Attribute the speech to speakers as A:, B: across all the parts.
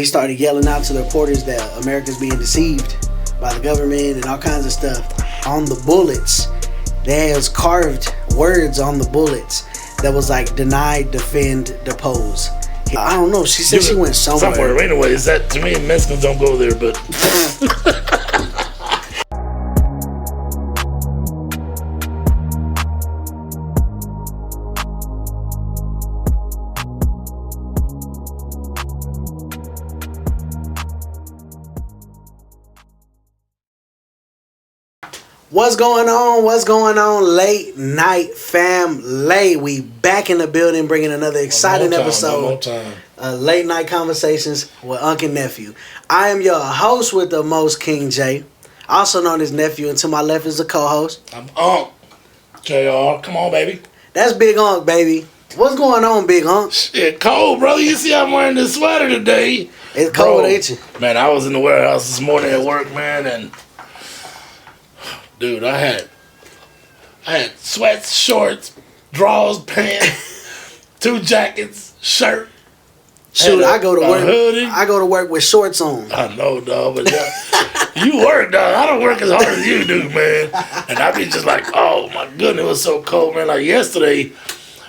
A: He started yelling out to the reporters that America's being deceived by the government and all kinds of stuff. On the bullets, there was carved words on the bullets that was like deny, defend, depose. I don't know. She said she went somewhere.
B: Anyways, that to me, Mexicans don't go there, but.
A: What's going on? What's going on? Late night family. We back in the building, bringing another exciting episode. Late night conversations with Uncle and Nephew. I am your host with the most, King J, also known as Nephew, and to my left is the co-host.
B: I'm Unc. JR, come on, baby.
A: That's Big Unc, baby. What's going on, Big Unc?
B: Shit, cold, bro. You see, I'm wearing this sweater today.
A: It's cold, ain't you?
B: Man, I was in the warehouse this morning at work, man, and dude, I had sweats, shorts, drawers, pants, 2 jackets, shirt.
A: Shoot, I go to work.
B: Hoodie.
A: I go to work with shorts on.
B: I know, dog, but you work, dog. I don't work as hard as you do, man. And I be just like, oh my goodness, it was so cold, man. Like yesterday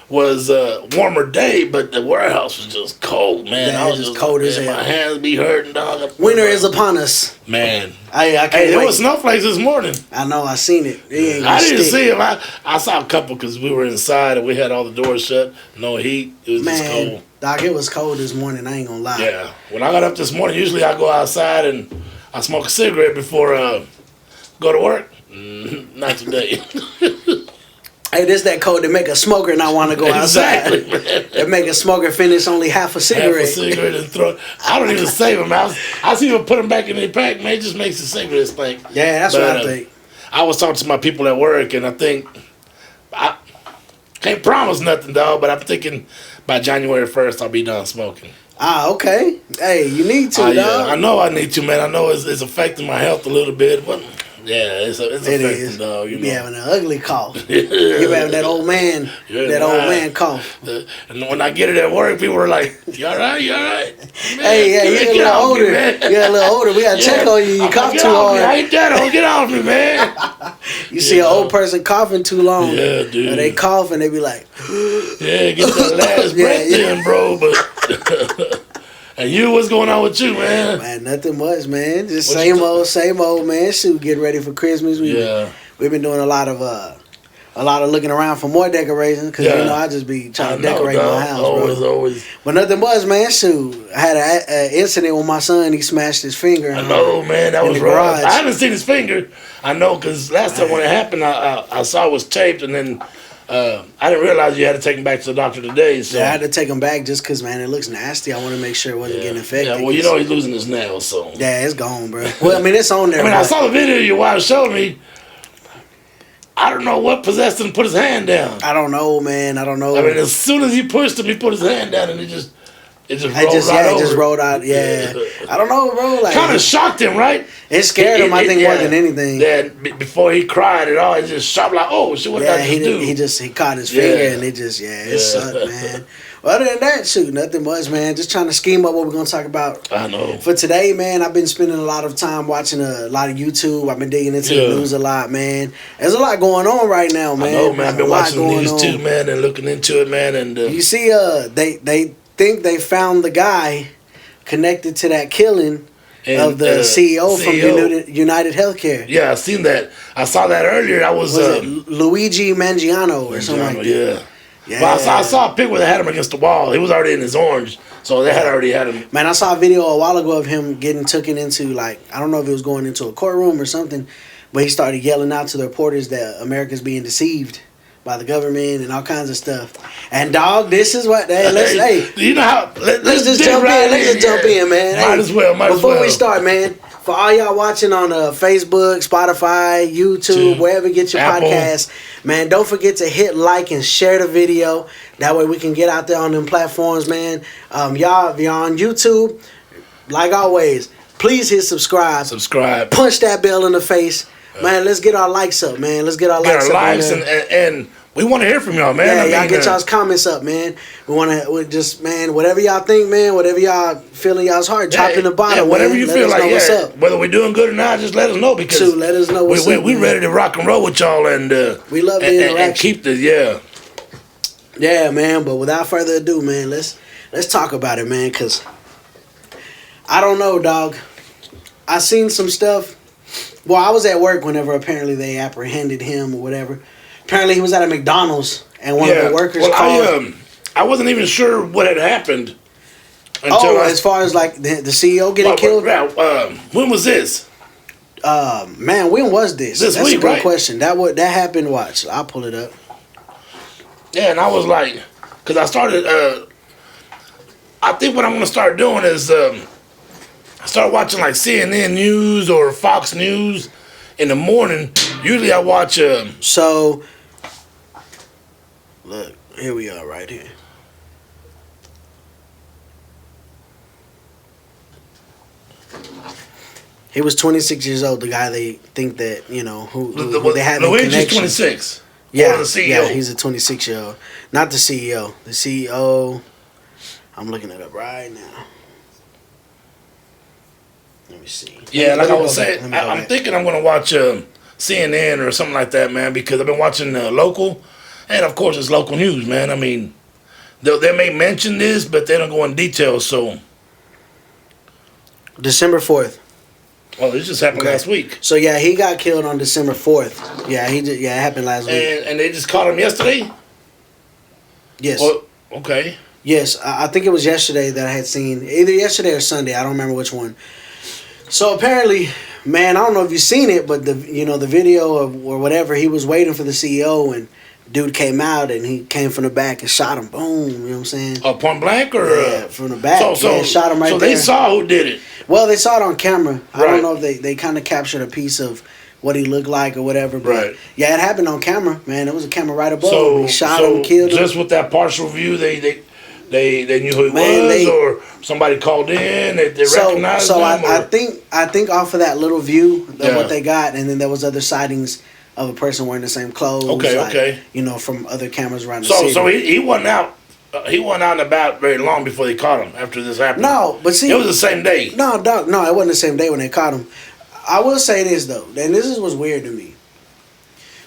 B: was a warmer day, but the warehouse was just cold, man.
A: Yeah,
B: I was
A: just cold as hell.
B: My hands be hurting, dog.
A: Winter is upon us,
B: man.
A: I can't
B: wait. There
A: was
B: snowflakes this morning.
A: I know, I seen it.
B: I didn't see them. I saw a couple because we were inside and we had all the doors shut. No heat. It was just cold.
A: Doc, it was cold this morning. I ain't gonna lie.
B: Yeah. When I got up this morning, usually I go outside and I smoke a cigarette before go to work. Not today.
A: Hey, this that cold that make a smoker not want to go outside.
B: Exactly, man.
A: That make a smoker finish only half a cigarette.
B: Half a cigarette and throw. I don't even save them. I see people put them back in their pack, man. It just makes the cigarette stink.
A: Yeah, that's what I think.
B: I was talking to my people at work, and I think I can't promise nothing, dog. But I'm thinking by January 1st I'll be done smoking.
A: Ah, okay. Hey, you need to, dog.
B: Yeah, I know I need to, man. I know it's affecting my health a little bit, but. Yeah, it's affecting, dog. You
A: be
B: know.
A: having an ugly cough. You be having that old man, old man cough.
B: And when I get it at work, people are like, "You all right? You all right?" Man,
A: hey, yeah, you get a little older. You're a little older. We gotta check on you. You cough too hard.
B: I ain't that. Get off me, man.
A: You see an old person coughing too long.
B: Yeah, dude.
A: And they cough and they be like,
B: "Yeah, get that last breath in, bro." But. And you, what's going on with you, man?
A: Man, nothing much, man. Just same old, man. Shoot, getting ready for Christmas. We've been doing a lot of looking around for more decorations because you know I just be trying to decorate my house,
B: always.
A: But nothing much, man. Shoot, I had an incident with my son. He smashed his finger.
B: I know, man. That was rough. I haven't seen his finger. I know because last time when it happened, I saw it was taped, and then. I didn't realize you had to take him back to the doctor today. So.
A: Yeah, I had to take him back just because, man, it looks nasty. I want to make sure it wasn't getting infected.
B: Yeah, well, you know he's losing his nails, so.
A: Yeah, it's gone, bro. Well, I mean, it's on there.
B: I mean, I saw the video your wife showed me. I don't know what possessed him to put his hand down.
A: I don't know, man. I don't know.
B: I mean, as soon as he pushed him, he put his hand down, and it just rolled out.
A: Yeah. I don't know, bro. Like,
B: kind of shocked him, right?
A: It scared him, I think, more than anything.
B: Yeah, before he cried at all, he just shocked like, oh, shit, what did I just do?
A: He caught his finger, and it sucked, man. Well, other than that, shoot, nothing much, man. Just trying to scheme up what we're going to talk about.
B: I know.
A: For today, man, I've been spending a lot of time watching a lot of YouTube. I've been digging into the news a lot, man. There's a lot going on right now, man.
B: I know, man. I've been watching the news too, man, and looking into it, man. And
A: you see, they think they found the guy connected to that killing of the CEO from United Healthcare.
B: Yeah, I seen that. I saw that earlier. Was
A: it Luigi Mangione or something like that?
B: Yeah. Well, I saw a pic where they had him against the wall. He was already in his orange, so they had already had him.
A: Man, I saw a video a while ago of him getting taken into, like, I don't know if he was going into a courtroom or something, but he started yelling out to the reporters that America's being deceived by the government and all kinds of stuff. And dog, this is what
B: you know how
A: let's just jump in. Let's just jump in, man.
B: Might as well.
A: Before we start, man, for all y'all watching on Facebook, Spotify, YouTube, wherever you get your podcast, man, don't forget to hit like and share the video. That way we can get out there on them platforms, man. Y'all, if you're on YouTube, like always, please hit subscribe. Punch that bell in the face. Man, let's get our likes up, man. Let's get our likes up.
B: And We want to hear from y'all, man.
A: Yeah, y'all get y'all's comments up, man. We just, man, whatever y'all think, man, whatever y'all feel in y'all's heart, drop in the bottom,
B: whatever
A: man.
B: you
A: let
B: feel
A: us
B: like,
A: know what's up.
B: Whether we're doing good or not, just let us know because
A: let us know what's up.
B: We ready to rock and roll with y'all and
A: we love the interaction.
B: And keep the
A: Yeah, man. But without further ado, man, let's talk about it, man. Cause I don't know, dog. I seen some stuff. Well, I was at work whenever apparently they apprehended him or whatever. Apparently, he was at a McDonald's and one of the workers called.
B: I wasn't even sure what had happened.
A: As far as like the CEO getting killed.
B: When was this?
A: Man, when was this?
B: This
A: That's
B: week,
A: a good
B: right?
A: question. That happened. Watch, I'll pull it up.
B: Yeah, and I was like, because I started. I think what I'm gonna start doing is I start watching like CNN News or Fox News in the morning. Usually I watch.
A: So, look, here we are, right here. He was 26 years old. The guy they think that who they have in connection.
B: Luigi's 26.
A: Yeah,
B: the CEO.
A: Yeah, he's a 26-year-old. Not the CEO. The CEO. I'm looking it up right now. Let me see.
B: Yeah, like I was saying, I'm thinking I'm going to watch CNN or something like that, man, because I've been watching local, and of course it's local news, man. I mean, they may mention this, but they don't go in detail. So,
A: December 4th.
B: Oh, this just happened last week.
A: So yeah, he got killed on December 4th. Yeah, it happened last week.
B: And they just caught him yesterday?
A: Yes.
B: Oh, okay.
A: Yes, I think it was yesterday that I had seen, either yesterday or Sunday. I don't remember which one. So apparently, man, I don't know if you've seen it, but the video or whatever, he was waiting for the CEO and dude came out and he came from the back and shot him. Boom, you know what I'm saying?
B: Point blank or?
A: Yeah, from the back. So shot him right there.
B: So they saw who did it?
A: Well, they saw it on camera.
B: Right.
A: I don't know if they kind of captured a piece of what he looked like or whatever. But yeah, it happened on camera, man. It was a camera right above him. He shot him, killed him.
B: Just with that partial view, they knew who he was, or somebody called in, they recognized him.
A: So I think off of that little view of what they got, and then there was other sightings of a person wearing the same clothes. Okay. From other cameras around the city.
B: So he wasn't out. He wasn't out and about very long before they caught him. After this happened.
A: No, but see,
B: it was the same day.
A: No, dog, no, it wasn't the same day when they caught him. I will say this though, and this is what's weird to me.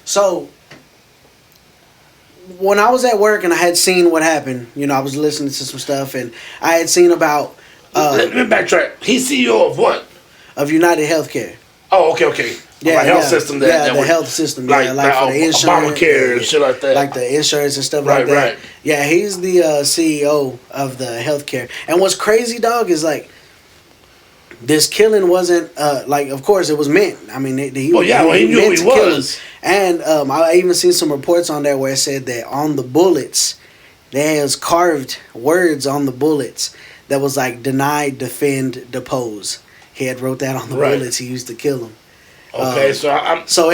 A: So when I was at work and I had seen what happened, I was listening to some stuff and I had seen about.
B: Let me backtrack. He's CEO of what?
A: Of United Healthcare.
B: Oh, okay.
A: Yeah,
B: health system.
A: The health system.
B: Like
A: for the insurance,
B: Obamacare and shit like that.
A: Like the insurance and stuff like that. Right. Yeah, he's the CEO of the healthcare. And what's crazy, dog, is like this killing wasn't of course it was meant. I mean, he knew who he was. And I even seen some reports on there where it said that on the bullets, there was carved words on the bullets that was like deny, defend, depose. He had wrote that on the bullets he used to kill him.
B: Okay, so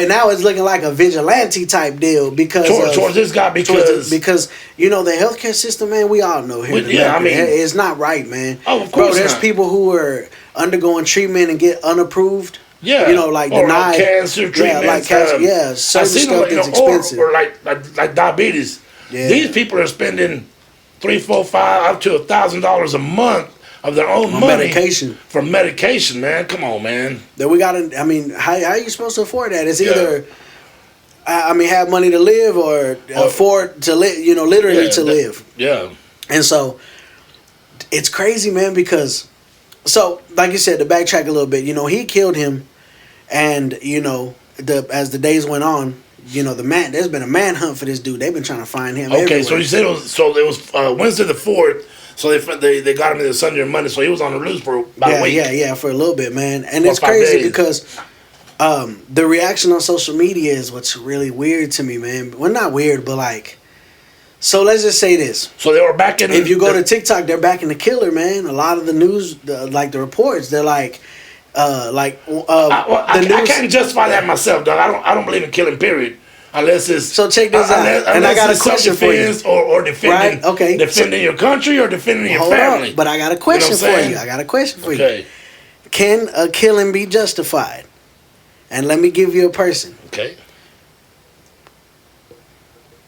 A: now it's looking like a vigilante type deal because
B: towards this guy because
A: the healthcare system, man, we all know here. It's not right, man.
B: Oh, of course,
A: there's people who are undergoing treatment and get unapproved.
B: Yeah,
A: like denied
B: cancer treatment.
A: Yeah, like cancer. Certain stuff that's expensive.
B: Or like diabetes. Yeah. These people are spending $300, $400, $500 up to $1,000 a month of their own money for medication, man. Come on, man.
A: That we gotta. I mean, how are you supposed to afford that? It's either, have money to live or afford to live. Literally to live.
B: Yeah.
A: And so, it's crazy, man. Because, like you said, to backtrack a little bit, he killed him, and as the days went on, there's been a manhunt for this dude. They've been trying to find him.
B: Okay,
A: everywhere.
B: so you said it was Wednesday the 4th. So they got him either Sunday or Monday, so he was on the loose for about a week.
A: Yeah, for a little bit, man. And it's crazy because the reaction on social media is what's really weird to me, man. Well, not weird, but like, so let's just say this.
B: So they were back in.
A: If you go to TikTok, they're backing the killer, man. A lot of the news, the reports, they're like,
B: I can't justify that myself, dog. I don't believe in killing, period. Unless it's
A: so check this out, and I got a question for you.
B: Or defending, defending your country or defending your family.
A: But I got a question for you. Okay. Can a killing be justified? And let me give you a person.
B: Okay.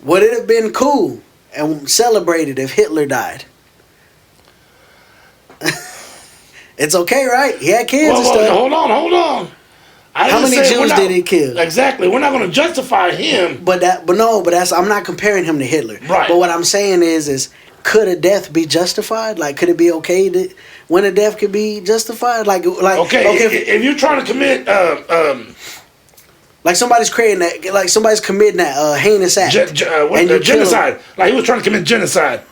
A: would it have been cool and celebrated if Hitler died? It's okay, right? He had kids and stuff.
B: Hold on.
A: How many Jews did he kill?
B: Exactly. We're not going to justify him.
A: But I'm not comparing him to Hitler.
B: Right.
A: But what I'm saying is could a death be justified? Like, could it be okay when a death could be justified? Like
B: okay, if you're trying to commit
A: like somebody's creating that, like somebody's committing that heinous act,
B: genocide. Like he was trying to commit genocide,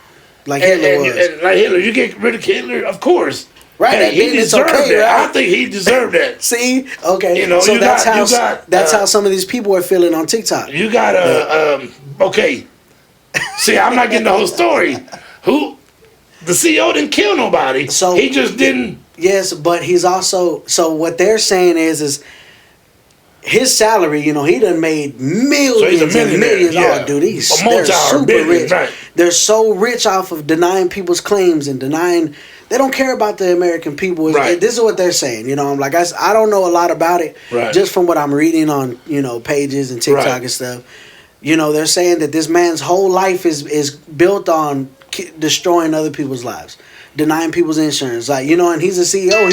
A: like Hitler was.
B: And like Hitler, you get rid of Hitler, of course.
A: Right,
B: hey, he deserved
A: okay,
B: that.
A: right?
B: I think he deserved that.
A: See, okay,
B: so
A: that's how some of these people are feeling on TikTok.
B: You got okay. See, I'm not getting the whole story. The CEO didn't kill nobody. So he just didn't.
A: Yes, but he's also. So what they're saying is his salary. He done made millions and millions.
B: Yeah.
A: Oh, dude, they're super rich. Right. They're so rich off of denying people's claims and denying. They don't care about the American people.
B: Right.
A: This is what they're saying. I'm like, I don't know a lot about it.
B: Right.
A: Just from what I'm reading on pages and TikTok and stuff. They're saying that this man's whole life is built on destroying other people's lives, denying people's insurance. Like, and he's a CEO.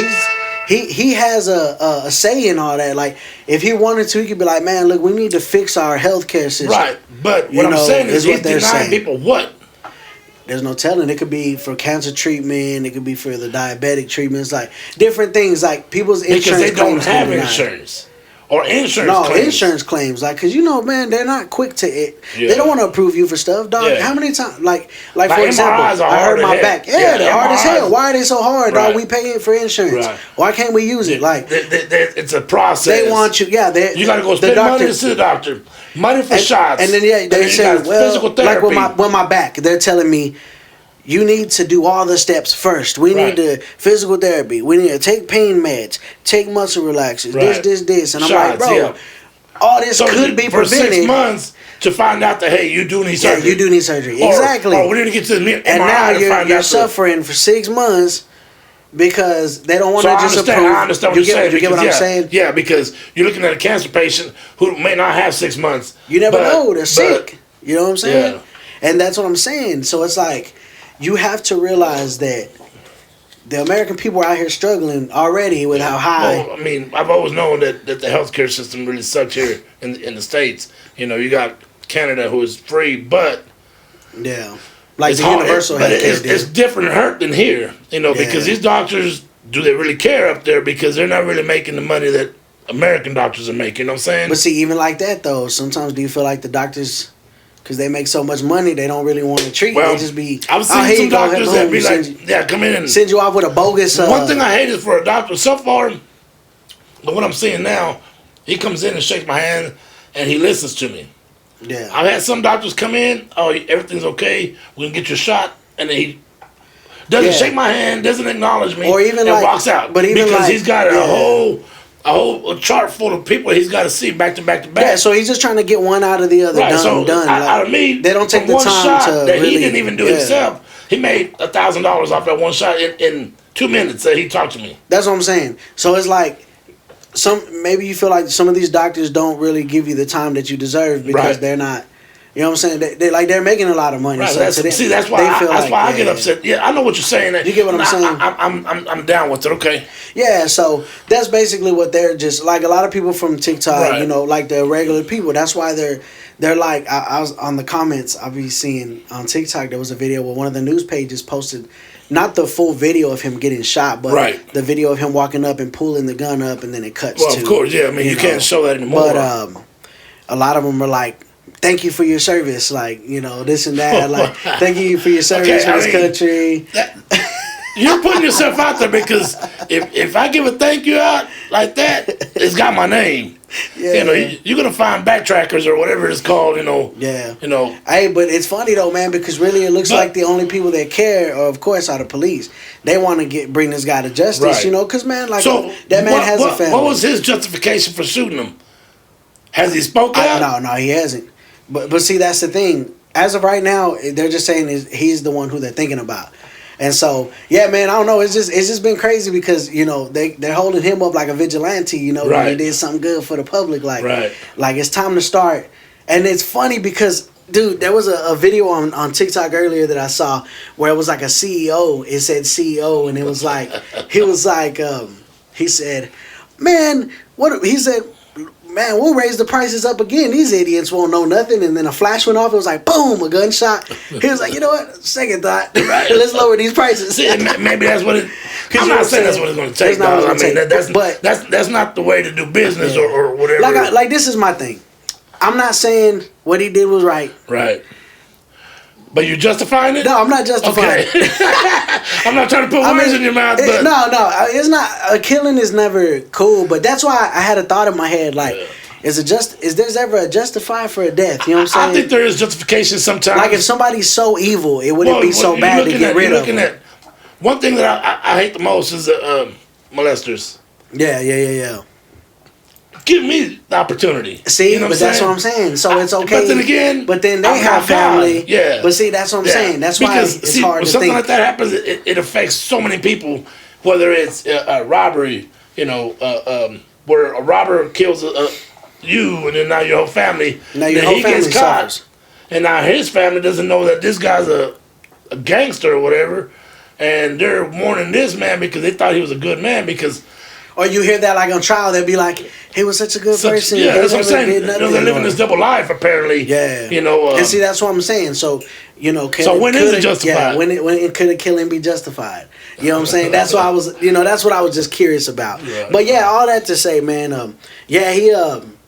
A: He has a say in all that. Like, if he wanted to, he could be like, man, look, we need to fix our healthcare system.
B: Right. But what I'm saying is he's denying people what?
A: There's no telling. It could be for cancer treatment. It could be for the diabetic treatments. Like different things. Like people's insurance
B: because they don't have insurance or insurance. claims.
A: Insurance claims. Like because man, they're not quick to it.
B: Yeah.
A: They don't want to approve you for stuff, dog. Yeah. How many times? Like for example, I hurt my back. Yeah, they're hard as hell. Why are they so hard, dog? We paying for insurance. Right. Why can't we use it? Like
B: it's a process.
A: They want you. Yeah,
B: you got to go spend money to see the doctor. Money for shots.
A: And then they say, well, like with my back, they're telling me. You need to do all the steps first. We need to physical therapy. We need to take pain meds, take muscle relaxers, this. And I'm like, bro, all this could be prevented.
B: For 6 months to find out that, hey, you do need surgery.
A: Yeah, you do need surgery. Exactly.
B: Or we need to get to the MRI
A: and now you're suffering for 6 months because they don't want to just approve.
B: I understand what you're saying.
A: You get what I'm saying?
B: Yeah, because you're looking at a cancer patient who may not have 6 months.
A: You never know. They're sick. You know what I'm saying?
B: Yeah.
A: And that's what I'm saying. So it's like, you have to realize that the American people are out here struggling already with how high.
B: Well, I mean, I've always known that the healthcare system really sucks here in the States. You got Canada who is free, but
A: like the universal healthcare.
B: It's different hurt than here. Because these doctors, do they really care up there? Because they're not really making the money that American doctors are making. You know what I'm saying?
A: But see, even like that though, sometimes do you feel like the doctors? Because they make so much money, they don't really want to treat.
B: Well,
A: they just be.
B: I've seen some doctors that be like, come in and
A: send you off with a bogus.
B: One thing I hate is for a doctor. So far, but what I'm seeing now, he comes in and shakes my hand, and he listens to me.
A: Yeah.
B: I've had some doctors come in. Oh, everything's okay. We can get your shot, and then he doesn't shake my hand, doesn't acknowledge me,
A: or even
B: and walks out.
A: But even
B: because he's got a whole chart full of people he's got to see back to back to back.
A: Yeah, so he's just trying to get one out of the other.
B: Right,
A: done.
B: Out of me,
A: they don't take the time
B: shot
A: to
B: that
A: really,
B: he didn't even do himself. He made $1,000 off that one shot in 2 minutes that he talked to me.
A: That's what I'm saying. So it's like maybe you feel like some of these doctors don't really give you the time that you deserve because they're not. You know what I'm saying? They're making a lot of money.
B: Right.
A: So
B: that's why I get upset. Yeah, I know what you're saying.
A: You get what I'm saying?
B: I'm down with it. Okay.
A: Yeah, so that's basically what they're just like. A lot of people from TikTok, like the regular people. That's why they're like. I was on the comments. I'll be seeing on TikTok. There was a video where one of the news pages posted. Not the full video of him getting shot, but the video of him walking up and pulling the gun up, and then it cuts to.
B: Well, of course, yeah. I mean, you can't show that anymore.
A: But a lot of them are like, thank you for your service, like, this and that. Like, thank you for your service for this country.
B: You're putting yourself out there because if I give a thank you out like that, it's got my name. Yeah. You're going to find backtrackers or whatever it's called,
A: Yeah.
B: Hey,
A: but it's funny though, man, because really it looks like the only people that care are, of course, are the police. They want to bring this guy to justice, because, man, like, that man has a family.
B: What was his justification for shooting him? Has he spoken out?
A: No, he hasn't. But see, that's the thing. As of right now, they're just saying he's the one who they're thinking about. And so, yeah, man, I don't know. It's just been crazy because, they're holding him up like a vigilante, when he did something good for the public. Like it's time to start. And it's funny because Dude, there was a video on TikTok earlier that I saw where it was like a CEO. It said CEO, and it was like he was like he said, "Man, what?" He said, "Man, we'll raise the prices up again. These idiots won't know nothing." And then a flash went off. It was like boom, a gunshot. He was like, "You know what? Second thought. Right. Let's lower these prices."
B: See, maybe that's what it. I'm not saying that's what it's going to take. I mean, that's not the way to do business or whatever.
A: Like this is my thing. I'm not saying what he did was right.
B: Right. But you're justifying it?
A: No, I'm not justifying
B: it. I'm not trying to put words in your mouth. But
A: no, it's not. A killing is never cool. But that's why I had a thought in my head. Like, is there ever a justify for a death? You know what I'm saying?
B: I think there is justification sometimes.
A: Like if somebody's so evil, it wouldn't be so bad to get rid of them.
B: One thing that I hate the most is molesters.
A: Yeah.
B: Give me the opportunity.
A: See, you know that's what I'm saying. So it's okay.
B: But then again,
A: they have family.
B: Yeah.
A: But see, that's what I'm saying. That's why it's hard to think.
B: Something like that happens, it affects so many people. Whether it's a robbery, where a robber kills you, and then now your whole family.
A: Now your whole family suffers.
B: And now his family doesn't know that this guy's a gangster or whatever, and they're mourning this man because they thought he was a good man because.
A: Or you hear that like on trial, they'll be like, he was such a good person.
B: Yeah, that's what I'm saying. They're living this double life, apparently.
A: Yeah. And see, that's what I'm saying. So,
B: when is it justified?
A: Yeah, when it could a killing be justified? You know what I'm saying? That's why I was, that's what I was just curious about. Yeah. But yeah, all that to say, man, he,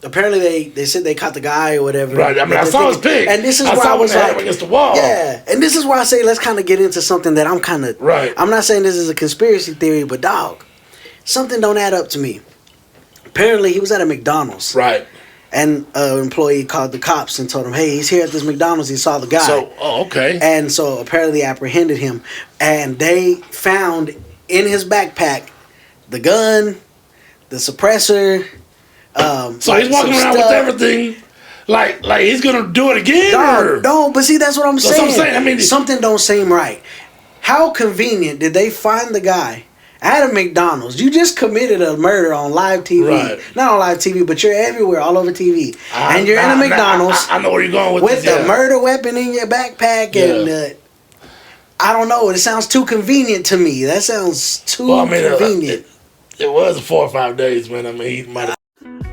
A: apparently they said they caught the guy or whatever.
B: Right, I mean, I saw his pic.
A: And this is where I was like,
B: against the wall.
A: Yeah, and this is where I say let's kind of get into something that I'm kind of,
B: right.
A: I'm not saying this is a conspiracy theory, but dog. Something don't add up to me. Apparently, he was at a McDonald's.
B: Right.
A: And an employee called the cops and told him, hey, he's here at this McDonald's. He saw the guy.
B: So, okay.
A: And so, apparently, apprehended him. And they found in his backpack the gun, the suppressor.
B: So he's walking around with everything. Like he's going to do it again?
A: No, but see, that's what I'm saying.
B: That's what I'm saying. I mean,
A: something don't seem right. How convenient did they find the guy at a McDonald's? You just committed a murder on live TV. Right. Not on live TV, but you're everywhere, all over TV. And you're in a McDonald's.
B: I know where you're going
A: with the murder weapon in your backpack. And I don't know. It sounds too convenient to me. That sounds too convenient.
B: It was 4 or 5 days, man. I mean, he might have.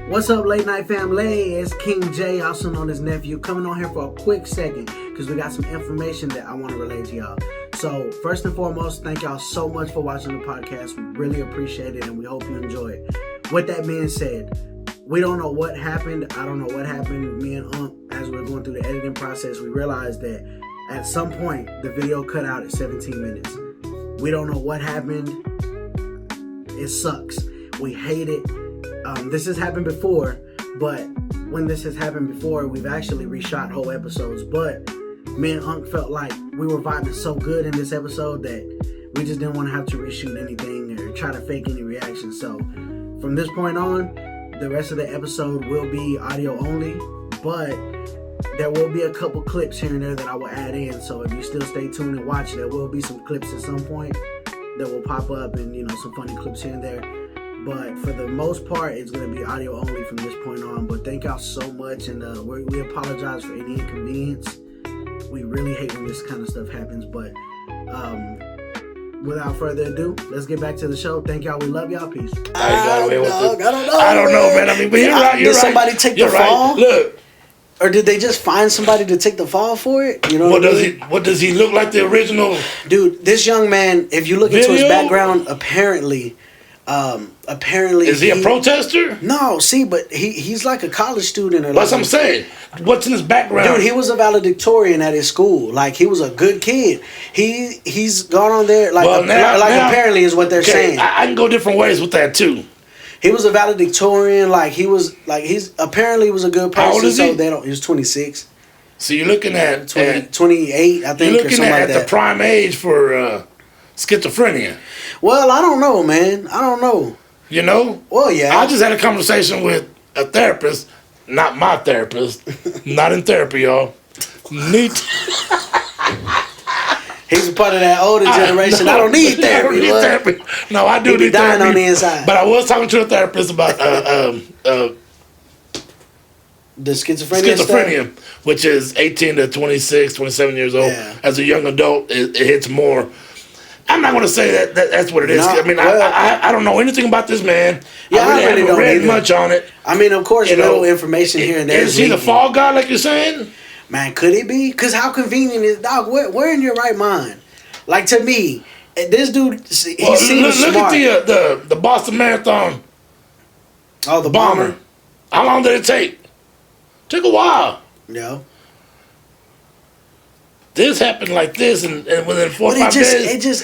A: What's up, Late Night Family? It's King J, also known as Nephew, coming on here for a quick second because we got some information that I want to relay to y'all. So, first and foremost, thank y'all so much for watching the podcast. We really appreciate it, and we hope you enjoy it. With that being said, we don't know what happened. I don't know what happened. Me and as we were going through the editing process, we realized that at some point, the video cut out at 17 minutes. We don't know what happened. It sucks. We hate it. This has happened before, but when this has happened before, we've actually reshot whole episodes. But me and Unc felt like we were vibing so good in this episode that we just didn't want to have to reshoot anything or try to fake any reaction. So from this point on, the rest of the episode will be audio only, but there will be a couple clips here and there that I will add in. So if you still stay tuned and watch, there will be some clips at some point that will pop up and, some funny clips here and there. But for the most part, it's going to be audio only from this point on. But thank y'all so much, and we apologize for any inconvenience. We really hate when this kind of stuff happens. But without further ado, let's get back to the show. Thank y'all. We love y'all. Peace.
B: I don't know, man. I mean, but you're right.
A: Did somebody take the fall?
B: Look.
A: Or did they just find somebody to take the fall for it?
B: What does he look like the original?
A: Dude, this young man, if you look into his background, apparently is he a protester? No, see, but he's like a college student. Or
B: that's what I'm saying. What's in his background?
A: Dude, he was a valedictorian at his school. Like, he was a good kid. He's gone on there. Like, now, apparently is what they're saying.
B: I can go different ways with that too.
A: He was a valedictorian. Like, he's apparently was a good person.
B: How old is he?
A: He was 26.
B: So you're looking at
A: 28, I think.
B: You're looking at the prime age for schizophrenia.
A: Well, I don't know, man. I don't know.
B: You know?
A: Well, yeah.
B: I just had a conversation with a therapist, not my therapist, not in therapy, y'all. He's
A: a part of that older generation. I don't need therapy.
B: No, I do need
A: dying
B: therapy.
A: On the inside.
B: But I was talking to a therapist about
A: The schizophrenia
B: stuff? Which is 18 to 26, 27 years old. Yeah. As a young adult, it hits more. I'm not going to say that's what it is. No, I mean, I don't know anything about this man.
A: Yeah, I really haven't read
B: much on it.
A: I mean, of course, little information here and there.
B: Is he the fall guy, like you're saying?
A: Man, could it be? Because how convenient is dog? Where in your right mind? Like, to me, this dude, he seems smart.
B: Look at the Boston Marathon.
A: Oh, the bomber.
B: How long did it take? Took a while.
A: Yeah.
B: This happened like this, and within 4 or 5 days.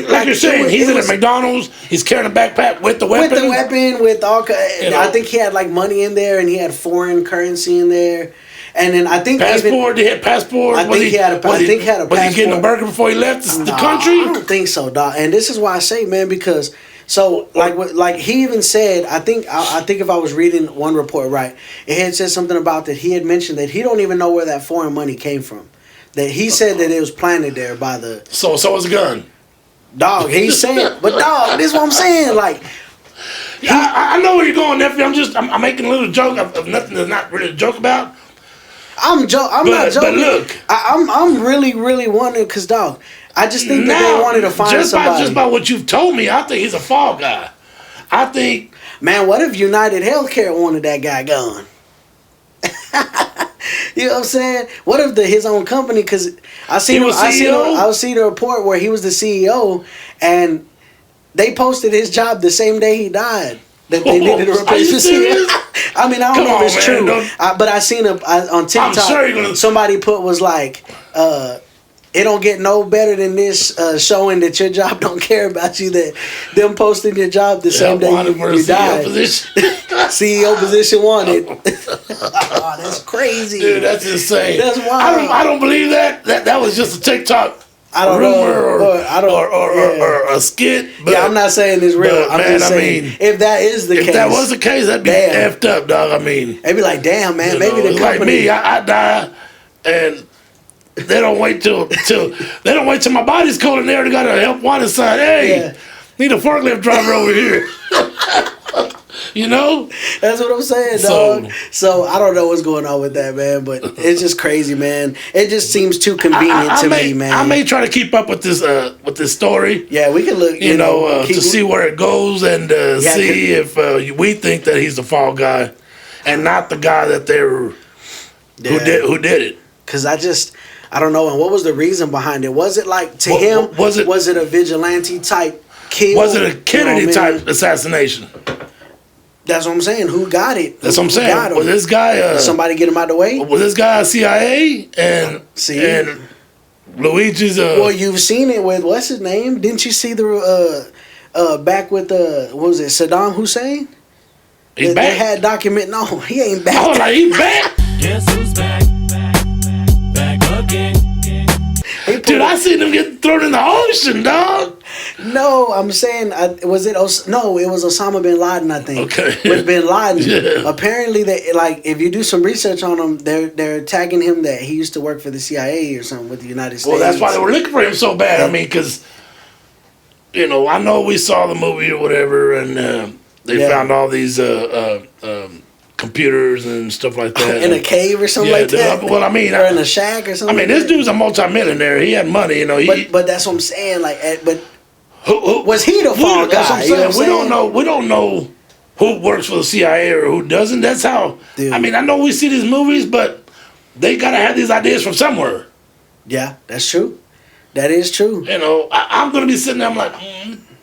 B: Like you're saying, he's in a McDonald's. He's carrying a backpack with the weapon.
A: With all. I think he had like money in there, and he had foreign currency in there. And then I think
B: passport. He had passport.
A: I think he had a passport.
B: Was he getting a burger before he left the country?
A: I don't think so, dog. And this is why I say, man, because like he even said, I think if I was reading one report right, it had said something about that he had mentioned that he don't even know where that foreign money came from. That he said that it was planted there by the.
B: So was a gun.
A: Dog, he said, but dog, this is what I'm saying. Like,
B: I know where you're going, nephew. I'm making a little joke of nothing that's not really a joke about.
A: I'm not joking. But look, I'm really, really wondering because, dog, I just think that they wanted to find somebody.
B: Just by what you've told me, I think he's a fall guy. I think.
A: Man, what if United Healthcare wanted that guy gone? You know what I'm saying? What if his own company? Because I seen a report where he was the CEO, and they posted his job the same day he died. That they needed to replace the CEO. I mean, I don't know if it's true, but I seen on TikTok. I'm sure somebody was like, it don't get no better than this, showing that your job don't care about you. That them posting your job the same day you died. CEO position wanted. Oh, that's crazy.
B: Dude, that's insane.
A: That's wild.
B: I don't believe that. That was just a TikTok.
A: I don't know,
B: or a skit. But,
A: I'm not saying it's real. I'm just saying, if that is the case,
B: if that was the case, that'd be effed up, dog. I mean,
A: they'd be like, damn, man, maybe the company.
B: Like me, I die, and they don't wait till my body's cold, and they already got a help wanted sign. Hey, need a forklift driver over here. You know?
A: That's what I'm saying, dog. So I don't know what's going on with that, man, but it's just crazy, man. It just seems too convenient to me, man.
B: I may try to keep up with this story.
A: Yeah, we can look,
B: you know, to see where it goes and see if we think that he's the fall guy and not the guy that who did it.
A: Because I don't know. And what was the reason behind it? Was it like him? Was it a vigilante type kill?
B: Was it a Kennedy type assassination?
A: That's what I'm saying. Who got it?
B: That's what I'm saying. Was this guy?
A: Did somebody get him out of the way?
B: Was this guy CIA and Luigi's?
A: Well, you've seen it with what's his name? Didn't you see the back with what was it? Saddam Hussein?
B: He's back.
A: They had document. No, he ain't back.
B: Oh, like he's back.
C: Guess who's back? Back again.
B: Dude, I seen him get thrown in the ocean, dog.
A: No, I'm saying, it was Osama bin Laden, I think.
B: Okay.
A: With bin Laden. Apparently, if you do some research on him, they're tagging him that he used to work for the CIA or something with the United States.
B: Well, that's why they were looking for him so bad. I mean, because, you know, I know we saw the movie or whatever, and they found all these computers and stuff like that.
A: In a cave or something like that?
B: Well, I mean...
A: Or in a shack or something.
B: I mean, this dude's a multimillionaire. He had money, you know.
A: But that's what I'm saying. But was he the fall guy?
B: That's what I'm saying. We don't know who works for the CIA or who doesn't. That's how... Dude. I mean, I know we see these movies, but they got to have these ideas from somewhere.
A: Yeah, that's true. That is true.
B: You know, I'm going to be sitting there, I'm like...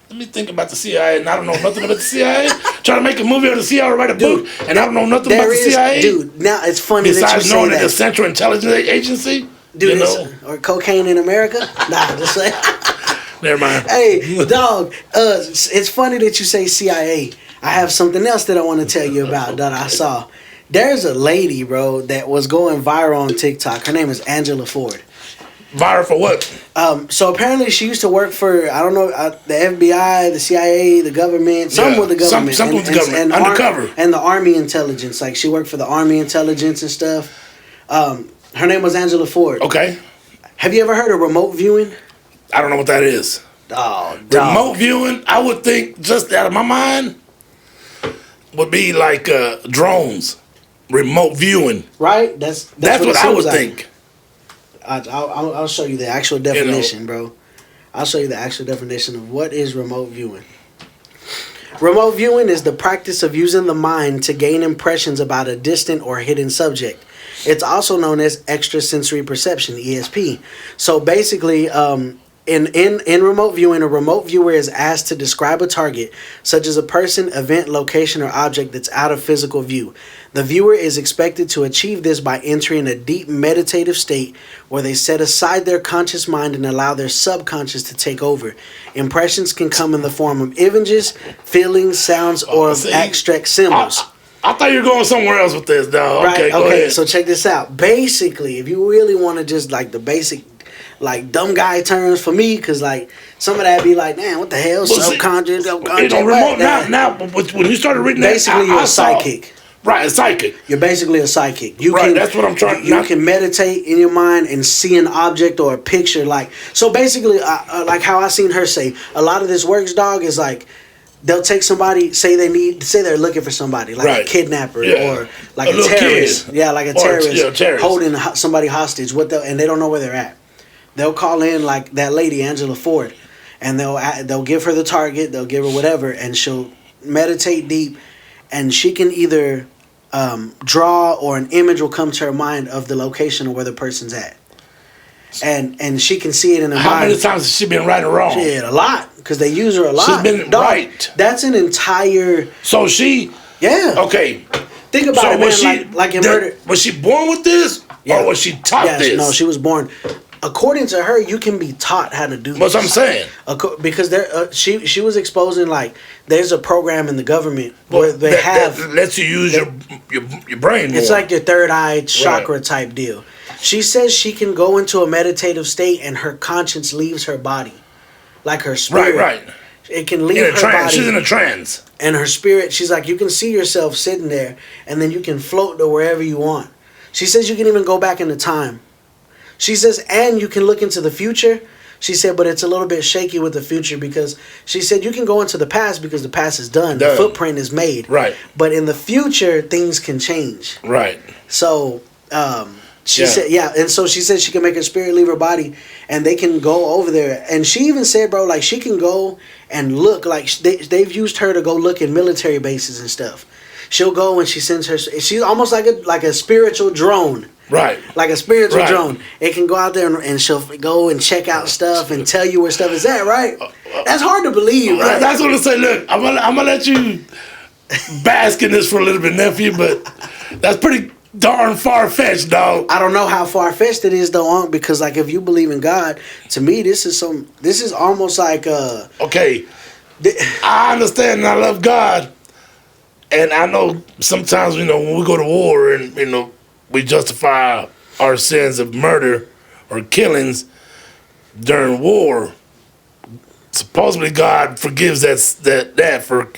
B: let me think about the CIA, and I don't know nothing about the CIA. Trying to make a movie on the CIA or write a book, and I don't know nothing about the CIA.
A: Dude, now it's funny that you say that.
B: Besides knowing it's a Central Intelligence Agency.
A: Dude, or cocaine in America? Nah, just say.
B: Never mind.
A: Hey, dog, it's funny that you say CIA. I have something else that I want to tell you about that I saw. There's a lady, bro, that was going viral on TikTok. Her name is Angela Ford.
B: Viral for what?
A: So apparently she used to work for, I don't know, the FBI, the CIA, the government, something with the government.
B: Something with the government, undercover.
A: And the Army intelligence. Like, she worked for the Army intelligence and stuff. Her name was Angela Ford.
B: Okay.
A: Have you ever heard of remote viewing?
B: I don't know what that is.
A: Oh,
B: remote viewing, I would think, just out of my mind, would be like drones. remote viewing.
A: Right? That's
B: what I would think.
A: I'll show you the actual definition, bro. I'll show you the actual definition of what is remote viewing. Remote viewing is the practice of using the mind to gain impressions about a distant or hidden subject. It's also known as extrasensory perception, ESP. So basically, in remote viewing, a remote viewer is asked to describe a target, such as a person, event, location, or object that's out of physical view. The viewer is expected to achieve this by entering a deep meditative state where they set aside their conscious mind and allow their subconscious to take over. Impressions can come in the form of images, feelings, sounds, or of abstract symbols.
B: I thought you were going somewhere else with this, dog.
A: Right?
B: Go ahead.
A: So check this out. Basically, if you really want to just like the basic, like dumb guy terms for me, because like some of that be like, man, what the hell, subconscious,
B: remote now. When you started reading
A: basically
B: that,
A: you're a psychic.
B: Right, a psychic.
A: You're basically a psychic.
B: That's what I'm trying.
A: You can meditate in your mind and see an object or a picture. Like so, basically, like how I seen her say, a lot of this works, dog, is like. They'll take somebody, say they're looking for somebody, like a kidnapper or like a terrorist. Kid. Yeah, like a terrorist holding somebody hostage. And they don't know where they're at. They'll call in like that lady, Angela Ford, and they'll give her the target, they'll give her whatever, and she'll meditate deep, and she can either draw or an image will come to her mind of the location of where the person's at. And she can see it in her mind.
B: How many times has she been right or wrong?
A: Shit, a lot. Because they use her a lot.
B: She's been right.
A: That's an entire...
B: So she...
A: Yeah.
B: Okay.
A: Think about it, man. Like in murder...
B: Was she born with this? Yeah. Or was she taught this?
A: No, she was born... According to her, you can be taught how to do this.
B: That's what I'm saying.
A: Because she was exposing, like, there's a program in the government where they have...
B: That lets you use your brain more.
A: It's like your third eye chakra type deal. She says she can go into a meditative state and her conscience leaves her body. Like her spirit.
B: Right.
A: It can leave her body.
B: She's in a trance.
A: And her spirit, she's like, you can see yourself sitting there and then you can float to wherever you want. She says you can even go back into time. She says, and you can look into the future. She said, but it's a little bit shaky with the future because she said you can go into the past because the past is done. The footprint is made.
B: Right.
A: But in the future, things can change.
B: Right.
A: So... She said, and so she said she can make her spirit leave her body, and they can go over there. And she even said, bro, like she can go and look, like they've used her to go look in military bases and stuff. She'll go and she sends her. She's almost like a spiritual drone,
B: right?
A: Like a spiritual drone. It can go out there and she'll go and check out stuff and tell you where stuff is at, right? That's hard to believe, right?
B: That's what I say. Look, I'm gonna let you bask in this for a little bit, nephew, but that's pretty darn far-fetched, dog.
A: I don't know how far-fetched it is though, because like if you believe in God, to me this is almost like
B: okay. I understand and I love God, and I know sometimes when we go to war and we justify our sins of murder or killings during war. Supposedly God forgives that for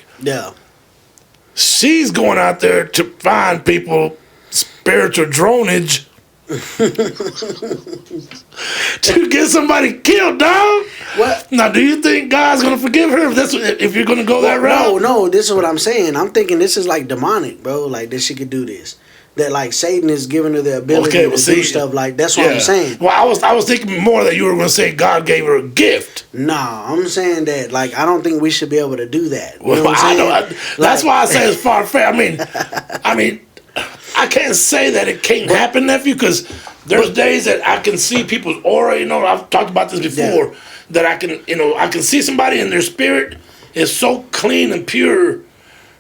B: She's going out there to find people. Spiritual dronage to get somebody killed, dog.
A: What?
B: Now, do you think God's gonna forgive her if you're gonna go that route?
A: No. This is what I'm saying. I'm thinking this is like demonic, bro. Like that she could do this. That like Satan is giving her the ability to do stuff like that's what I'm saying.
B: Well, I was thinking more that you were gonna say God gave her a gift.
A: Nah, I'm saying that like I don't think we should be able to do that. You
B: know
A: what I'm
B: saying? That's why I say it's far-fetched. I mean. I can't say that it can't happen, nephew, because there's days that I can see people's aura. I've talked about this before. That I can see somebody and their spirit is so clean and pure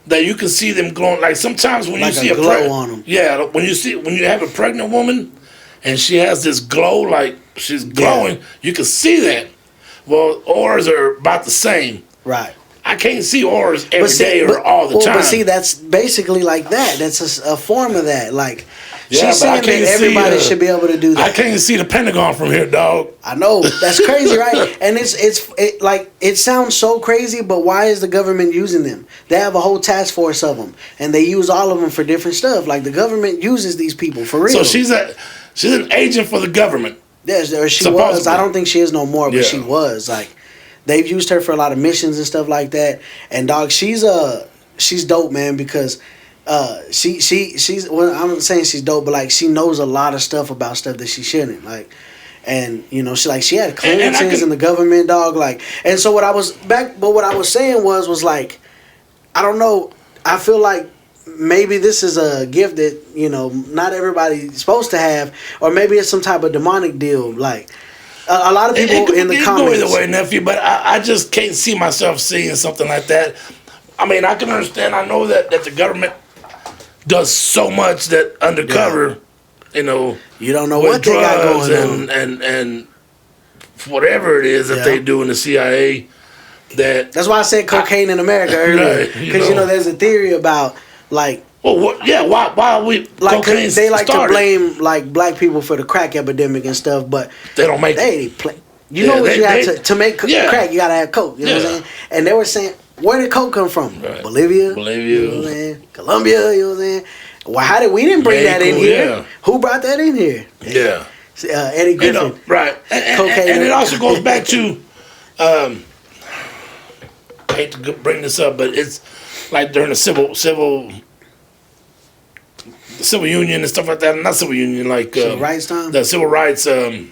B: that you can see them glowing. Like sometimes when you see a
A: glow on them.
B: Yeah, when you have a pregnant woman and she has this glow, like she's glowing, you can see that. Well, auras are about the same.
A: Right.
B: I can't see auras every day or all the time.
A: But see, that's basically like that. That's a form of that. Like, she's saying that everybody should be able to do that.
B: I can't see the Pentagon from here, dog.
A: I know. That's crazy, right? And it sounds so crazy, but why is the government using them? They have a whole task force of them, and they use all of them for different stuff. Like, the government uses these people, for real.
B: So she's an agent for the government.
A: Yes, or she was. I don't think she is no more, but she was. Like, they've used her for a lot of missions and stuff like that. And dog, she's dope, man, because she's well, I'm not saying she's dope, but like she knows a lot of stuff about stuff that she shouldn't like. And she had clearances in the government, dog. Like, and so what I was saying was like, I don't know. I feel like maybe this is a gift that not everybody's supposed to have, or maybe it's some type of demonic deal. Like a lot of people in the comments.
B: Go either way, nephew. But I just can't see myself seeing something like that. I mean, I can understand. I know that the government does so much that undercover. You
A: don't know what they got going
B: on, and whatever it is that they do in the CIA.
A: That's why I said cocaine in America earlier, because there's a theory about like.
B: Well, why are we
A: like? They like to blame like black people for the crack epidemic and stuff, but
B: they don't make.
A: They play. You have to make crack. You gotta have coke. You know what I'm saying? And they were saying, where did coke come from? Right. Bolivia. You know what I'm saying? Colombia. You know what I'm saying? Well, we didn't bring that in here? Yeah. Who brought that in here?
B: Yeah.
A: Eddie Griffin.
B: Right. And it also goes back to, I hate to bring this up, but it's like during the civil union and stuff like that. Not civil union, like
A: civil rights time.
B: The civil rights. The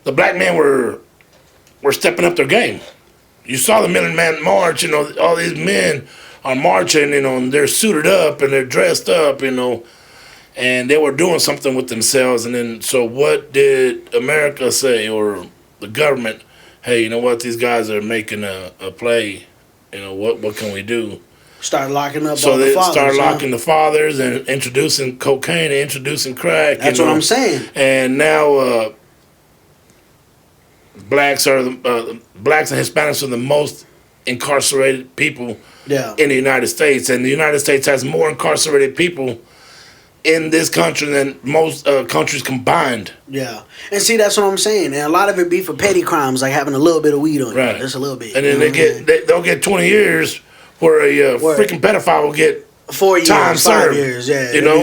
B: black men were stepping up their game. You saw the Million Man March. All these men are marching, and they're suited up and they're dressed up, and they were doing something with themselves. And then, so what did America say, or the government? Hey, you know what? These guys are making a play. What can we do?
A: Start locking up.
B: So they start locking the fathers and introducing cocaine and introducing crack.
A: That's what I'm saying.
B: And now blacks and Hispanics are the most incarcerated people in the United States, and the United States has more incarcerated people in this country than most countries combined.
A: Yeah, and see, that's what I'm saying. And a lot of it be for petty crimes, like having a little bit of weed on you, just a little bit.
B: And then they'll get 20 years where a freaking pedophile will get
A: 4 years,
B: time
A: 5
B: served,
A: years,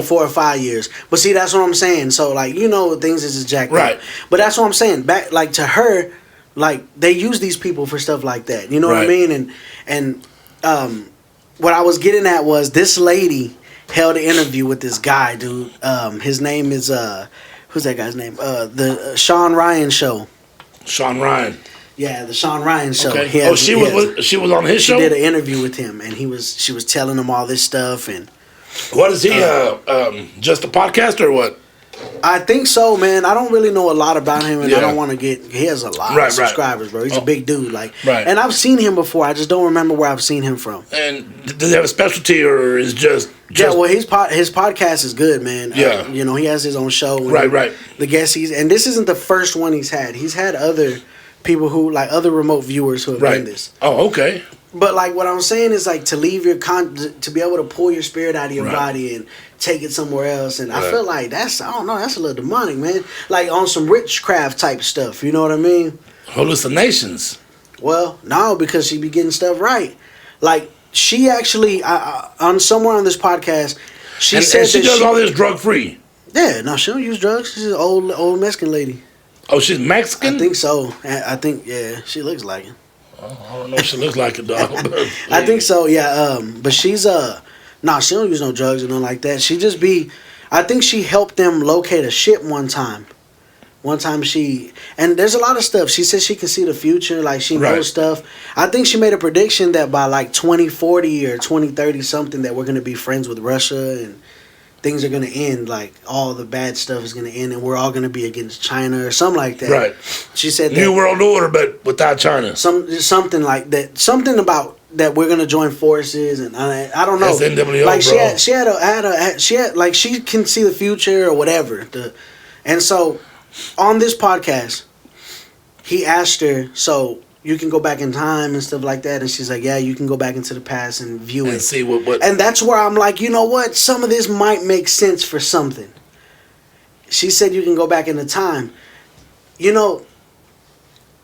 A: 4 or 5 years. But see, that's what I'm saying. So like, things is just jacked up. But that's what I'm saying. Back like to her. Like, they use these people for stuff like that. You know what I mean? And what I was getting at was this lady held an interview with this guy, dude. His name is, who's that guy's name? The Sean Ryan Show.
B: Sean Ryan.
A: Yeah, the Sean Ryan Show.
B: Okay. She was on his show?
A: She did an interview with him, and she was telling him all this stuff. And
B: what is he, just a podcaster or what?
A: I think so, man. I don't really know a lot about him, and I don't want to get. He has a lot of subscribers, bro. He's a big dude, and I've seen him before. I just don't remember where I've seen him from.
B: And does he have a specialty, or is just?
A: Yeah, well, his podcast is good, man.
B: Yeah,
A: he has his own show.
B: Right.
A: The guests and this isn't the first one he's had. He's had other people who other remote viewers who have done this.
B: Oh, okay.
A: But what I'm saying is to leave your to be able to pull your spirit out of your body and take it somewhere else, and I feel like that's a little demonic, man. Like on some witchcraft type stuff, you know what I mean?
B: Hallucinations.
A: Well, no, because she be getting stuff right. Like she actually, on somewhere on this podcast, she said
B: she does all this drug free.
A: Yeah, no, she don't use drugs. She's an old Mexican lady.
B: Oh, she's Mexican?
A: I think so. I think she looks like it.
B: I don't know if she looks like a dog.
A: I think so, yeah. But she's she don't use no drugs or nothing like that. She just I think she helped them locate a ship one time. And there's a lot of stuff. She says she can see the future, she knows stuff. I think she made a prediction that by 2040 or 2030 something that we're gonna be friends with Russia and things are gonna end, all the bad stuff is gonna end, and we're all gonna be against China or something like that.
B: Right.
A: She said
B: New World Order, but without China.
A: Something like that. Something about that we're gonna join forces, and I don't know.
B: That's NWO, bro.
A: She can see the future or whatever. And so, on this podcast, he asked her, so you can go back in time and stuff like that, and she's like, yeah, you can go back into the past and view it.
B: And see what.
A: And that's where I'm like, you know what? Some of this might make sense for something. She said you can go back into time.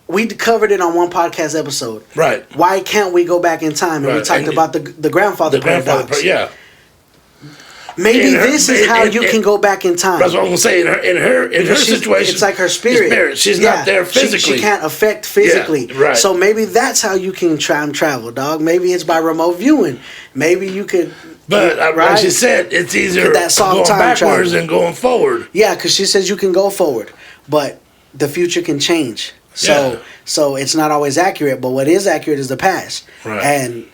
A: We covered it on one podcast episode. Right. Why can't we go back in time? And we talked about the grandfather paradox.
B: Yeah.
A: maybe this is how you can go back in time.
B: That's what I'm gonna say. In her situation,
A: it's like her spirit.
B: She's not there physically.
A: She can't affect physically.
B: Yeah, right.
A: So maybe that's how you can time travel, dog. Maybe it's by remote viewing. Maybe you could.
B: But
A: right?
B: like she said, it's easier
A: that
B: going backwards
A: travel.
B: than going forward.
A: Yeah, because she says you can go forward, but the future can change. So it's not always accurate, but what is accurate is the past.
B: Right.
A: And,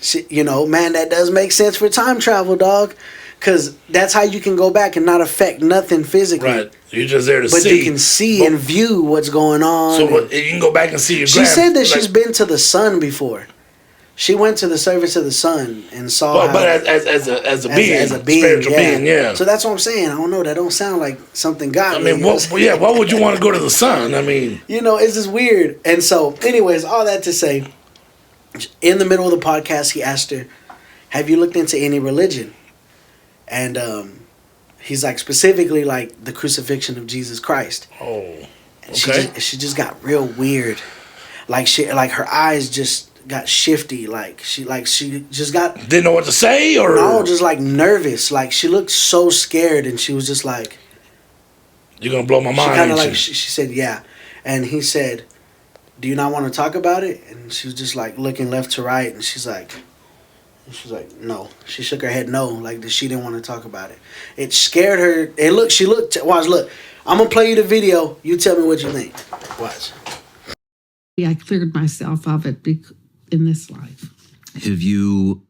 A: man, that does make sense for time travel, dog. Because that's how you can go back and not affect nothing physically.
B: Right. You're just there to see.
A: But you can see and view what's going on.
B: So you can go back and see your
A: She said that she's been to the sun before. She went to the service of the sun and saw.
B: But as a being, spiritual being, yeah.
A: So that's what I'm saying. I don't know. That don't sound like something godly.
B: I mean, why would you want to go to the sun? I mean,
A: it's just weird. And so, anyways, all that to say, in the middle of the podcast, he asked her, "Have you looked into any religion?" And he's like, specifically like the crucifixion of Jesus Christ.
B: Oh,
A: okay. She just got real weird. Like her eyes just got shifty, like she just got
B: didn't know what to say, or
A: no, just like nervous, like she looked so scared, and she was just like,
B: "You're gonna blow my mind."
A: She kind of like she said, "Yeah," and he said, "Do you not want to talk about it?" And she was just like looking left to right, and she's like, "No." She shook her head, no, like that she didn't want to talk about it. It scared her. She looked. Watch, look. I'm gonna play you the video. You tell me what you think. Watch.
D: I cleared myself of it in this life.
E: Have you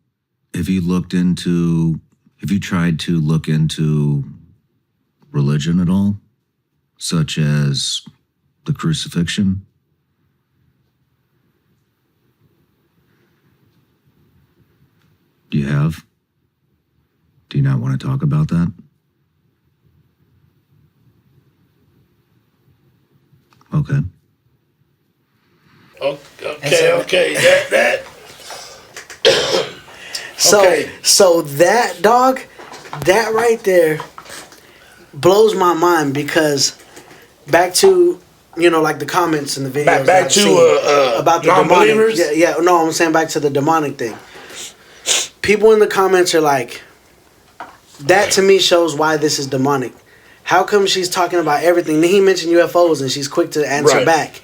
E: tried to look into religion at all, such as the crucifixion? You have? Do you not want to talk about that? Okay.
B: Okay. That.
A: So that dog, that right there blows my mind, because back to like the comments in the videos
B: back to
A: about the
B: non-believers.
A: Demonic, no, I'm saying back to the demonic thing. People in the comments are like, that to me shows why this is demonic. How come she's talking about everything? Then he mentioned UFOs and she's quick to answer back.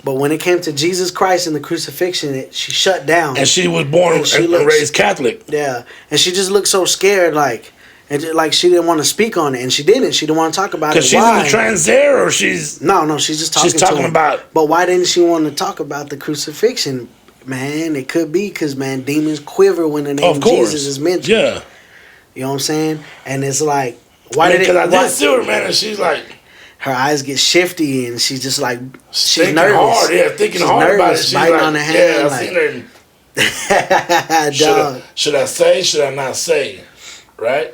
A: But when it came to Jesus Christ and the crucifixion, she shut down.
B: And she was born and raised Catholic.
A: Yeah. And she just looked so scared, like she didn't want to speak on it. And she didn't. She didn't want to talk about it.
B: Because she's in the trans there, or she's...
A: No, she's just talking
B: to him.
A: About... But why didn't she want to talk about the crucifixion? Man, it could be because, demons quiver when the name of Jesus is mentioned.
B: Yeah.
A: You know what I'm saying? And it's like...
B: Because I did see her, man, and she's like...
A: Her eyes get shifty, and she's just like... She's
B: nervous.
A: Hard,
B: thinking hard about it. She's
A: biting on the hand.
B: Yeah, I seen her. Should I say? Should I not say? Right?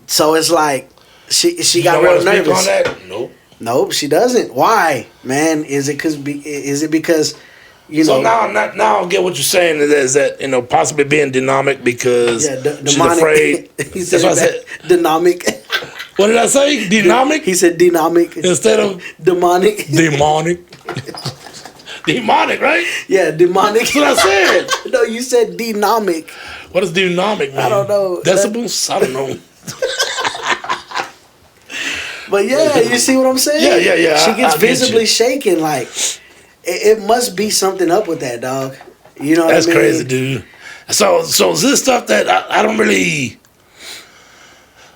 A: So it's like... She got real nervous.
B: Speak on that?
A: Nope, she doesn't. Why? Man, is it because...
B: So now I get what you're saying is that possibly being demonic because she's afraid.
A: He said that's what I said. Demonic.
B: What did I say? Demonic?
A: He said demonic
B: instead of
A: demonic.
B: Demonic. Demonic, right?
A: Yeah, demonic.
B: That's what I said.
A: No, you said dynamic.
B: What does dynamic mean?
A: I don't know.
B: Decibels? I don't know.
A: But yeah, you see what I'm saying?
B: Yeah.
A: She gets visibly shaken, like. It must be something up with that, dog. You know what I mean?
B: That's crazy, dude. So is this stuff that I don't really...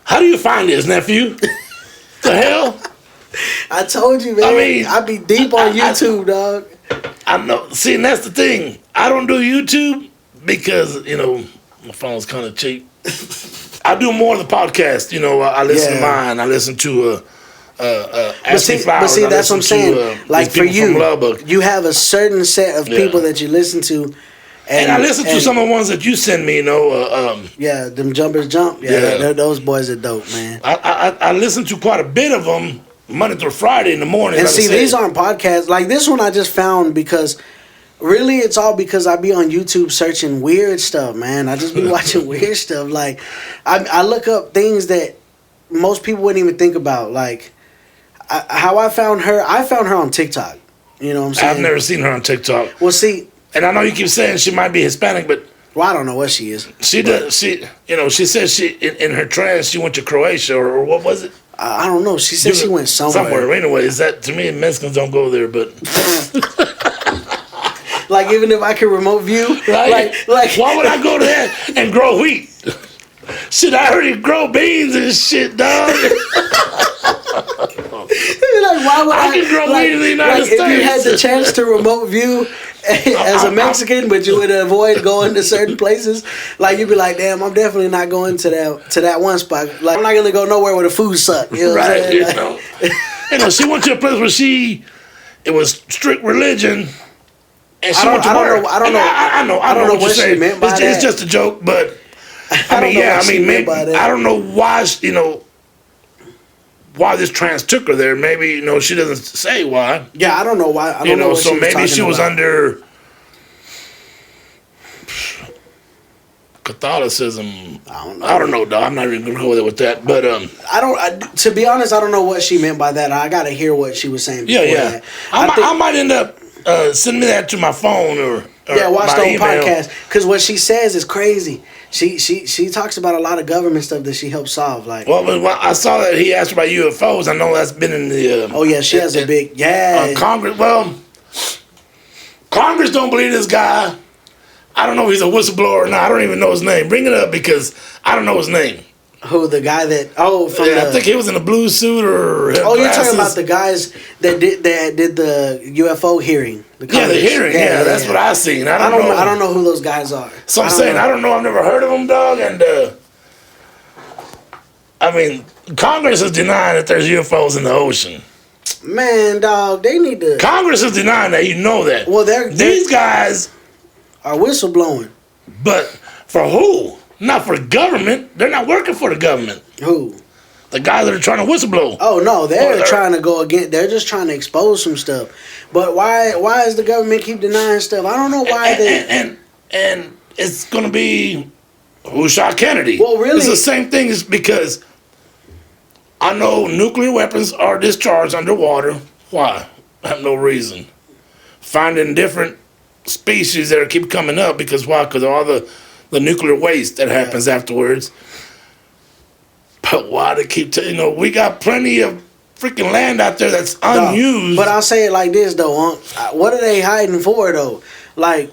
B: How do you find this, nephew? The hell?
A: I told you, man. I mean... I be deep on YouTube, dog.
B: I know. See, and that's the thing. I don't do YouTube because, my phone's kind of cheap. I do more of the podcast. I listen to mine. I listen to...
A: But see, that's what I'm saying. Like for you, you have a certain set of people that you listen to, and I listen to
B: some of the ones that you send me.
A: Them jumpers jump. Yeah. Those boys are dope, man.
B: I listen to quite a bit of them Monday through Friday in the morning.
A: And see, these aren't podcasts. Like this one, I just found because. Really, it's all because I be on YouTube searching weird stuff, man. I just be watching weird stuff. Like, I look up things that most people wouldn't even think about, like. How I found her on TikTok. You know what I'm saying?
B: I've never seen her on TikTok.
A: Well, see.
B: And I know you keep saying she might be Hispanic, but
A: Well, I don't know what she is.
B: She does. She said she in her trance she went to Croatia or what was it?
A: I don't know. She said she went somewhere.
B: Somewhere. Anyway, is that to me? Mexicans don't go there, but
A: like even if I could remote view,
B: like why would I go to that and grow wheat? Shit, I already grow beans and shit, dog.
A: Like, why would I
B: can grow wheat in the United States.
A: If you had the chance to remote view as a Mexican, but you would avoid going to certain places, like you'd be like, damn, I'm definitely not going to that one spot. Like I'm not gonna go nowhere where the food suck. You know what I'm saying?
B: She went to a place where it was strict religion. And she went to
A: work. I don't know what she meant by that.
B: It's just a joke, but I don't know why why this trans took her there. Maybe she doesn't say why.
A: Yeah, I don't know why. I don't know.
B: So maybe she was under Catholicism. I don't know, dog. I'm not even gonna go there with that. But
A: to be honest, I don't know what she meant by that. I gotta hear what she was saying.
B: Yeah. I might end up sending me that to my phone or
A: watch the whole
B: email.
A: podcast because what she says is crazy. She talks about a lot of government stuff that she helps solve. Like,
B: well, I saw that he asked about UFOs. I know that's been in the.
A: She has a big
B: Congress. Well, Congress don't believe this guy. I don't know if he's a whistleblower or not. I don't even know his name. Bring it up because I don't know his name.
A: Who, the guy that?
B: I think he was in a blue suit or.
A: You're talking about the guys that did the UFO hearing.
B: The hearing. Yeah, that's what I seen. I
A: don't know who those guys are.
B: So I'm saying I don't know. I've never heard of them, dog. And Congress is denying that there's UFOs in the ocean.
A: Man, dog, they need to.
B: Congress is denying that. You know that.
A: Well,
B: these guys
A: are whistleblowing.
B: But for who? Not for government. They're not working for the government.
A: Who?
B: The guys that are trying to whistleblow.
A: Oh no, they're trying to go against. They're just trying to expose some stuff. But why does the government keep denying stuff? I don't know why
B: and it's gonna be who shot Kennedy.
A: Well, really,
B: it's the same thing. Is because I know nuclear weapons are discharged underwater. Why? I have no reason. Finding different species that keep coming up because why? Because all the nuclear waste that happens afterwards. But why they keep we got plenty of freaking land out there that's unused.
A: But I'll say it like this though, what are they hiding for though? Like,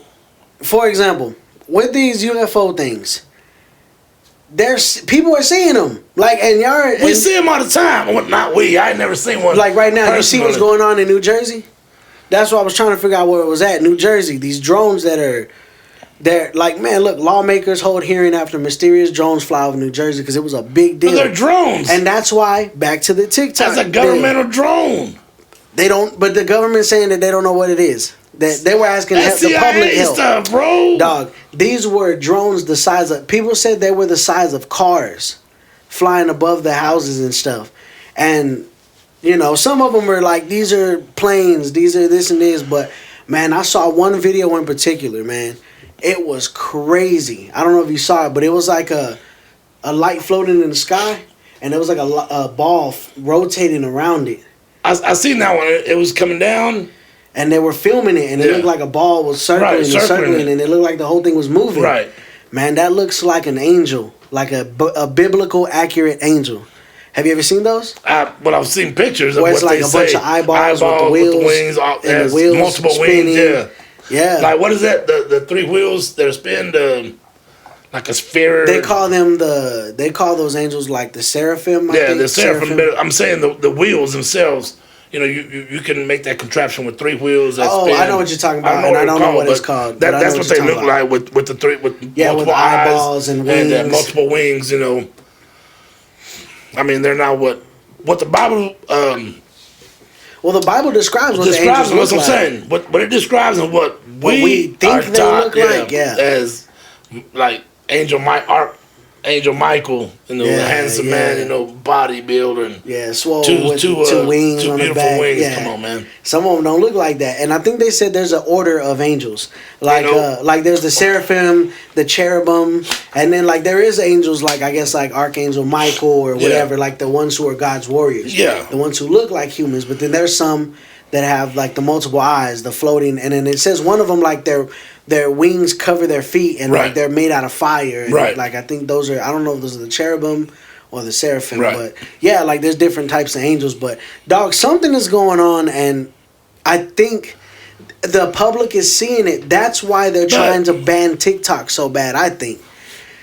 A: for example, with these UFO things, people are seeing them. Like, and
B: we see them all the time. Well, not we. I ain't never seen one.
A: Like right now, you see what's going on in New Jersey? That's what I was trying to figure out where it was at. New Jersey, these drones they're like, man, look, lawmakers hold hearing after mysterious drones fly over New Jersey because it was a big deal.
B: But they're drones.
A: And that's why, back to the TikTok.
B: That's a governmental drone.
A: They don't, but the government's saying that they don't know what it is. That they were asking the public help.
B: Stuff, bro.
A: Dog, these were drones the size of, people said they were the size of cars flying above the houses and stuff. And, some of them were like, these are planes, these are this and this. But, man, I saw one video in particular, man. It was crazy. I don't know if you saw it, but it was like a light floating in the sky, and it was like a ball rotating around it.
B: I seen that one. It was coming down.
A: And they were filming it, and it looked like a ball was circling and it looked like the whole thing was moving.
B: Right.
A: Man, that looks like an angel, like a biblical accurate angel. Have you ever seen those?
B: I've seen pictures of
A: where it's like a bunch of eyeballs with the wheels, and the wheels
B: multiple
A: spinning.
B: wings.
A: Yeah.
B: Like, what is that? The three wheels that spin like a sphere.
A: They call those angels like the seraphim. I think.
B: The seraphim. But I'm saying the wheels themselves. You can make that contraption with three wheels. That spin.
A: I know what you're talking about. I don't know what it's called.
B: That's what they look like with the three with multiple
A: eyeballs and wings.
B: And multiple wings. They're not what the Bible.
A: Well, the Bible describes what the angels look like.
B: I'm saying. What it describes and what we
A: think they look like,
B: as like Angel Michael, the handsome man, bodybuilder, and
A: swole with two wings
B: two
A: on the
B: beautiful
A: back.
B: wings.
A: Yeah.
B: Come on, man.
A: Some of them don't look like that, and I think they said there's an order of angels, like there's the seraphim, the cherubim, and then like there is angels like I guess like Archangel Michael or whatever, like the ones who are God's warriors, the ones who look like humans. But then there's some that have like the multiple eyes, the floating, and then it says one of them like their wings cover their feet and like they're made out of fire. And like I think those are, I don't know if those are the cherubim or the seraphim, but yeah, like there's different types of angels. But dog, something is going on, and I think the public is seeing it. That's why they're trying to ban TikTok so bad, I think.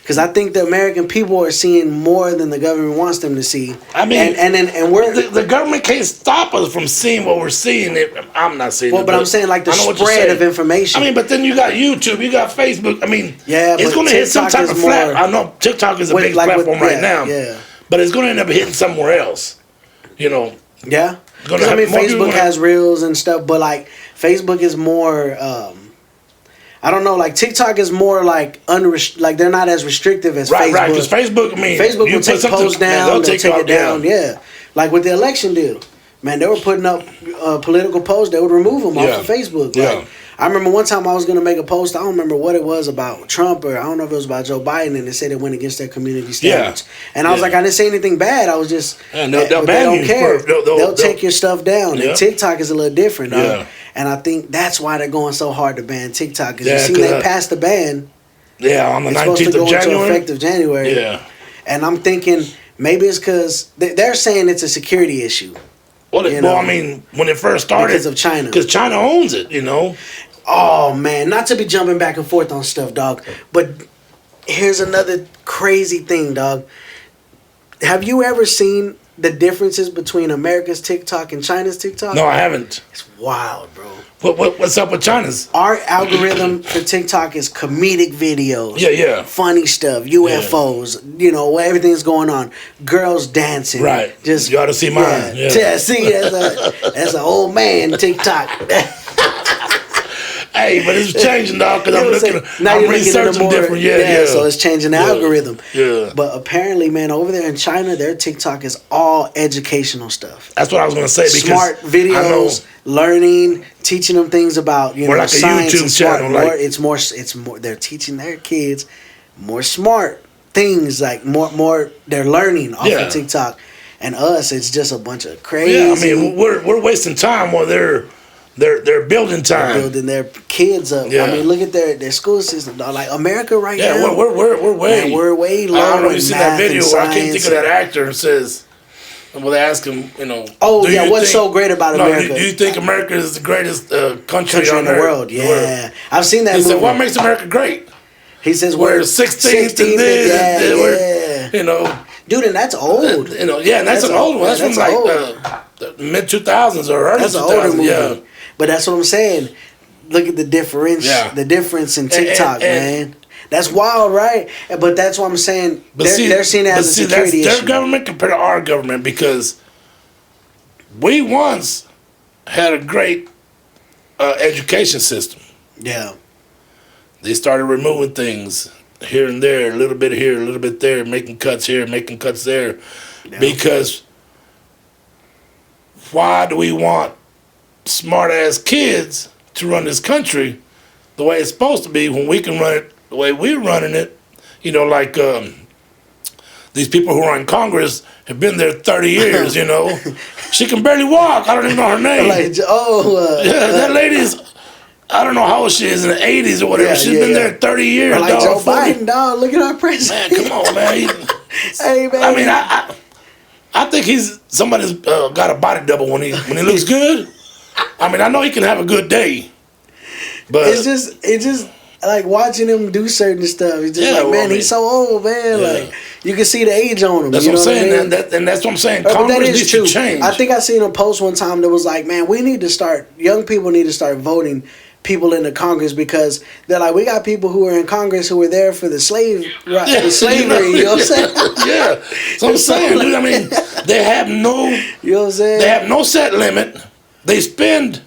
A: Because I think the American people are seeing more than the government wants them to see. I mean, and we're
B: the government can't stop us from seeing what we're seeing. I'm not saying.
A: Well, but I'm saying like the spread of information.
B: I mean, but then you got YouTube, you got Facebook. I mean, it's going to hit some type of flat. I know TikTok is a big platform right now. Yeah. But it's going to end up hitting somewhere else. You know.
A: Yeah. Because I mean, Facebook has reels and stuff, but like Facebook is more. I don't know, like TikTok is more like like they're not as restrictive as Facebook. Right,
B: because Facebook, I mean,
A: Facebook will take posts down, they'll take it down. Yeah, like with the election deal, man, they were putting up political posts. They would remove them off of Facebook. Like, I remember one time I was going to make a post. I don't remember what it was about Trump, or I don't know if it was about Joe Biden, and they said it went against their community standards. And I was like, I didn't say anything bad. I was just, they don't care. They'll take your stuff down. And TikTok is a little different. And I think that's why they're going so hard to ban TikTok. Because you see, they passed the ban.
B: Yeah, on the 19th of January. It's supposed to go into
A: effective January. Yeah. And I'm thinking maybe it's because they're saying it's a security issue.
B: Well, I mean, when it first started,
A: because of China,
B: because China owns it, you know.
A: Oh man, not to be jumping back and forth on stuff, dog. But here's another crazy thing, dog. Have you ever seen the differences between America's TikTok and China's TikTok?
B: No, I haven't.
A: It's wild, bro.
B: What's up with China's?
A: Our algorithm for TikTok is comedic videos.
B: Yeah.
A: Funny stuff, UFOs, you know, everything's going on. Girls dancing.
B: Right.
A: Just
B: you ought to see mine.
A: Yeah. See, that's an old man TikTok.
B: Hey, but it's changing, dog, because I'm researching different. Yeah.
A: So it's changing the algorithm.
B: Yeah.
A: But apparently, man, over there in China, their TikTok is all educational stuff.
B: That's what I was going to say. Because
A: smart videos, learning, teaching them things about, you know,
B: like
A: science.
B: A YouTube channel.
A: Like, it's more. They're teaching their kids more smart things, like more. They're learning off of TikTok, and us, it's just a bunch of crazy.
B: Yeah, I mean, we're wasting time while they're building time.
A: They're building their kids up. Yeah. I mean, look at their school system, dog. Like America right now.
B: Yeah, we're way low.
A: I don't know
B: if you see that video where I can't think of that actor and says, well, they ask him, you know.
A: Oh, yeah, what's so great about America?
B: Do you think America is the greatest country
A: in the world? Yeah. I've seen that movie.
B: He said, what makes America great?
A: He says,
B: we're 16th and this. You know.
A: Dude, and that's old.
B: You know, and that's an old one. That's from like the mid-2000s or early 2000s. That's an older movie. Yeah.
A: But that's what I'm saying. Look at the difference in TikTok, man. That's wild, right? But that's what I'm saying. They're seeing it as a security issue.
B: Their government compared to our government, because we once had a great education system.
A: Yeah.
B: They started removing things here and there, a little bit here, a little bit there, making cuts here, making cuts there. Yeah. Because why do we want smart-ass kids to run this country the way it's supposed to be when we can run it the way we're running it? You know, like these people who are in Congress have been there 30 years, you know. She can barely walk. I don't even know her name. That lady's, I don't know how old she is, in the 80s or whatever. She's been there 30 years,
A: like Joe Biden, dog. Look at our president.
B: Man, come on, man.
A: Hey, man.
B: I mean, I think somebody's got a body double when he looks good. I mean, I know he can have a good day, but
A: it's just like watching him do certain stuff. It's just man, he's so old, man. Yeah. Like you can see the age on him.
B: That's what I'm saying, and that's what I'm saying. Congress needs to change.
A: I think I seen a post one time that was like, man, young people need to start voting people into Congress, because they're like, we got people who are in Congress who were there for the slavery. You know what I'm saying?
B: Yeah, so I'm saying, dude. I mean, they have no.
A: You know what I'm saying?
B: They have no set limit. They spend.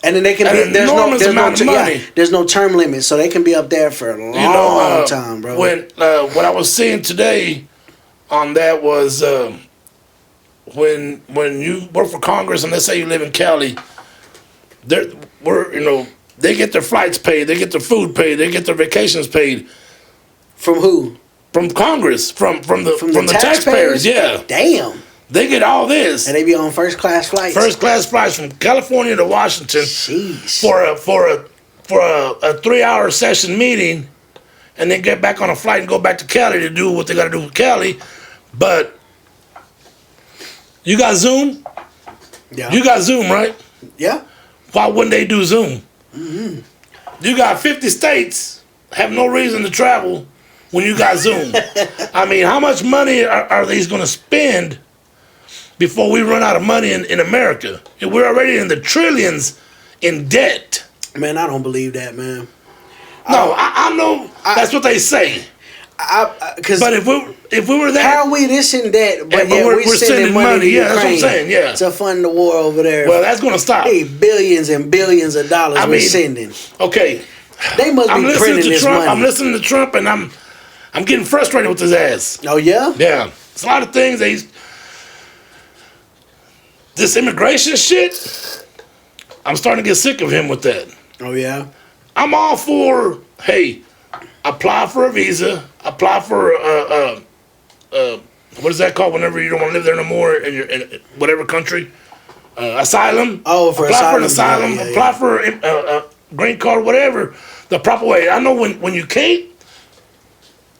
A: And then they can be there's no term limit, so they can be up there for a long time, bro.
B: When what I was seeing today on that was when you work for Congress and let's say you live in Cali, they get their flights paid, they get their food paid, they get their vacations paid.
A: From who?
B: From Congress, from the taxpayers. Yeah.
A: Damn.
B: They get all this.
A: And they be on first class flights.
B: First class flights from California to Washington.
A: Jeez.
B: For a 3-hour session meeting, and then get back on a flight and go back to Cali to do what they got to do with Cali. But you got Zoom?
A: Yeah.
B: You got Zoom, right?
A: Yeah.
B: Why wouldn't they do Zoom? Mm-hmm. You got 50 states have no reason to travel when you got Zoom. I mean, how much money are these going to spend before we run out of money in America? And we're already in the trillions in debt.
A: Man, I don't believe that, man.
B: No, I know that's what they say. But if we were that,
A: how are we this and that? But
B: yeah,
A: yeah,
B: we're
A: sending money to
B: yeah,
A: Ukraine,
B: that's what I'm saying. Yeah,
A: to fund the war over there.
B: Well, that's gonna stop.
A: Hey, billions and billions of dollars we're sending.
B: Okay,
A: they must be printing this
B: Trump.
A: money.
B: I'm listening to Trump, and I'm getting frustrated with his ass.
A: Oh yeah,
B: yeah. It's a lot of things that this immigration shit. I'm starting to get sick of him with that.
A: Oh yeah.
B: I'm all for, hey, apply for a visa, apply for what is that called whenever you don't want to live there no more in whatever country? Asylum.
A: Oh, for
B: apply
A: asylum.
B: For an asylum.
A: Yeah,
B: apply for a green card, whatever. The proper way. I know when you can't,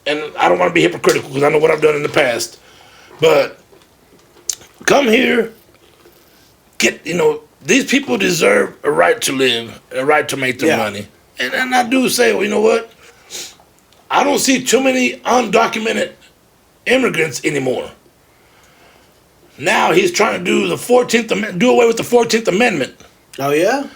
B: and I don't want to be hypocritical because I know what I've done in the past, but come here, these people deserve a right to live, a right to make their money. And I do say, well, you know what? I don't see too many undocumented immigrants anymore. Now he's trying to do the 14th Amendment, do away with the 14th Amendment.
A: Oh yeah?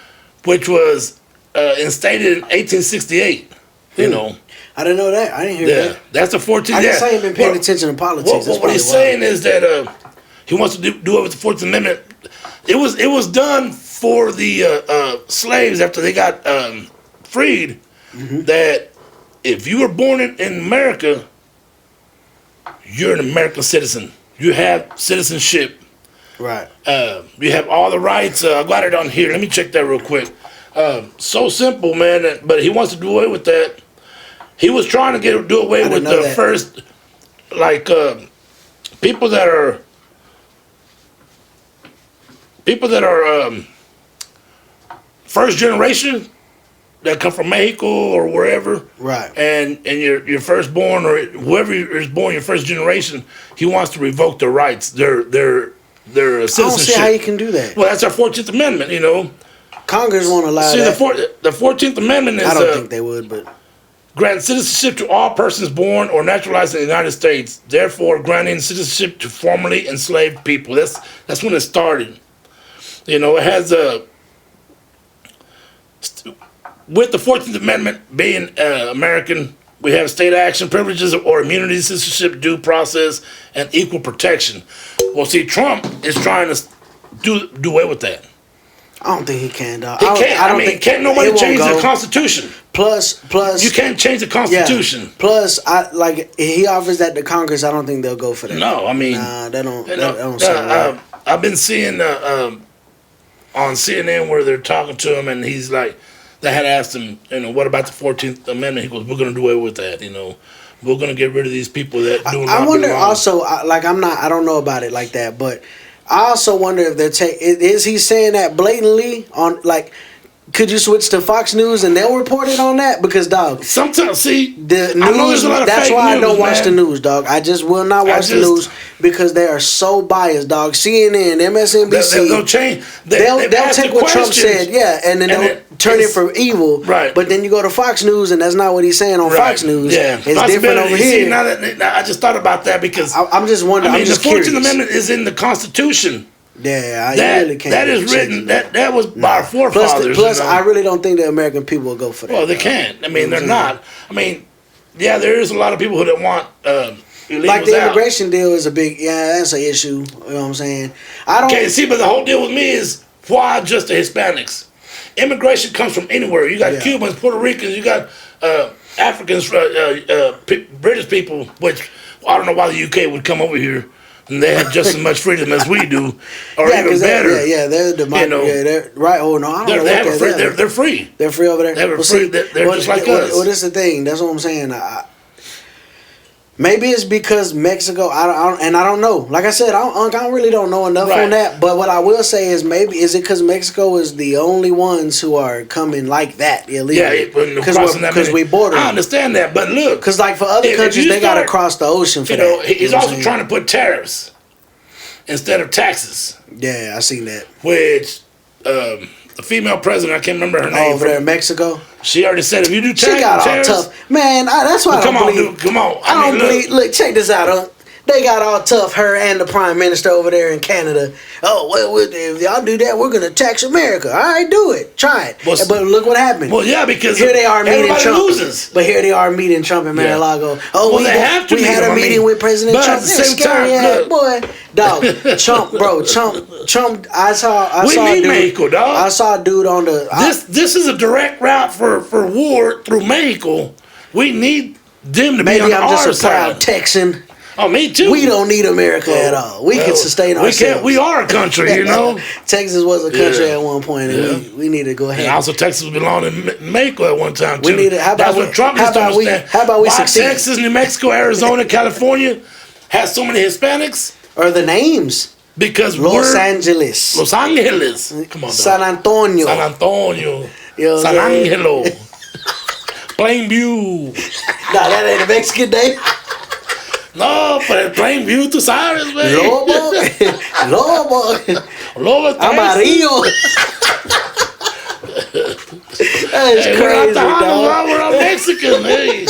B: Which was instated in 1868, you know.
A: I didn't know that. I didn't hear that.
B: That's the 14th.
A: I guess I ain't been paying attention to politics.
B: What he's saying is that he wants to do away with the 14th Amendment. It was done for the slaves after they got freed, that if you were born in America, you're an American citizen. You have citizenship.
A: Right.
B: You have all the rights. I got it on here. Let me check that real quick. So simple, man. But he wants to do away with that. He was trying to do away with the first, people that are first generation that come from Mexico or wherever,
A: right?
B: And your firstborn or whoever is born your first generation, he wants to revoke their rights, their citizenship.
A: I don't see how you can do that.
B: Well, that's our 14th Amendment, you know.
A: Congress won't allow that.
B: The 14th Amendment is.
A: I don't think they would, but
B: grant citizenship to all persons born or naturalized in the United States. Therefore, granting citizenship to formerly enslaved people. That's when it started. You know, it has with the 14th Amendment being American, we have state action, privileges or immunity, citizenship, due process, and equal protection. Well, see, Trump is trying to do away with that.
A: I don't think he can, dog.
B: He can't. I mean, can't nobody change the Constitution.
A: Plus,
B: you can't change the Constitution.
A: Yeah. Plus, he offers that to Congress. I don't think they'll go for that.
B: No, I mean,
A: they don't. They don't sound right.
B: I've been seeing on CNN where they're talking to him, and he's like, they had asked him, you know, what about the 14th Amendment? He goes, we're going to do away with that. You know, we're going to get rid of these people that do not.
A: I wonder
B: belong.
A: also, I don't know about it like that, but I also wonder if is he saying that blatantly on could you switch to Fox News and they'll report it on that? Because, dog,
B: sometimes, see,
A: the news,
B: I know there's a lot of
A: that's
B: fake
A: why
B: news,
A: I don't watch
B: man.
A: the news, dog. I just will not watch the news because they are so biased, dog. CNN, MSNBC.
B: They'll change.
A: They'll take what Trump said, and then they'll turn it for evil.
B: Right.
A: But then you go to Fox News, and that's not what he's saying on Fox News.
B: Yeah.
A: It's different over here.
B: See, now I just thought about that because
A: I'm just wondering.
B: I mean,
A: I'm just
B: the 14th
A: curious.
B: Amendment is in the Constitution.
A: Yeah,
B: that
A: really can't.
B: That is written. That was by our forefathers.
A: Plus,
B: you know?
A: I really don't think the American people will go for that.
B: Well, they can't. I mean, they're not. I mean, yeah, there is a lot of people who don't want illegals
A: like the
B: out.
A: immigration deal is a big. Yeah, that's an issue. You know what I'm saying? I don't.
B: Okay, see, but the whole deal with me is why just the Hispanics? Immigration comes from anywhere. You got Cubans, Puerto Ricans, you got Africans, British people. Which I don't know why the UK would come over here. And they have just as much freedom as we do, or even better.
A: They're democratic. They're right. Oh no, I don't know.
B: They're free.
A: They're free over there.
B: They're free. They're just like us.
A: Well, that's the thing. That's what I'm saying. Maybe it's because Mexico. I don't know. Like I said, I really don't know enough on that. But what I will say is, maybe is it because Mexico is the only ones who are coming like that illegally?
B: Yeah,
A: because we border.
B: I understand that, but look,
A: because like for other countries, they got to cross the ocean for that.
B: He's also trying to put tariffs instead of taxes.
A: Yeah, I seen that.
B: Which the female president, I can't remember her name.
A: Over there in Mexico.
B: She already said if you do
A: she got all tough. Man, that's why I don't believe.
B: Dude, come on.
A: I don't believe. Look, check this out. They got all tough, her and the prime minister over there in Canada. Oh, well, if y'all do that, we're going to tax America. All right, do it. Try it. But look what happened.
B: Well, yeah, because
A: here they are meeting Trump.
B: Loses.
A: But here they are meeting Trump in Mar-a-Lago. Oh, we had a meeting with President Trump.
B: At the same time,
A: boy, dog, Trump. I saw
B: need Mexico, dog.
A: I saw a dude on the.
B: This is a direct route for war through Mexico. We need them to be on our side. Maybe I'm just a proud
A: Texan.
B: Oh, me too.
A: We don't need America at all. We can sustain ourselves.
B: We are a country, you know.
A: Texas was a country at one point, and we need to go ahead.
B: And also, Texas belonged to Mexico at one time too.
A: That's what Trump used to understand. How about we succeed?
B: Texas, New Mexico, Arizona, California has so many Hispanics.
A: Or the names.
B: Because
A: Los Angeles.
B: Come on,
A: San Antonio.
B: San Angelo. Plainview.
A: Nah, that ain't a Mexican name.
B: No, pero Plainview, tú sabes, güey.
A: Lobo. Amarillo. That's crazy, dog.
B: We're all Mexican, hey.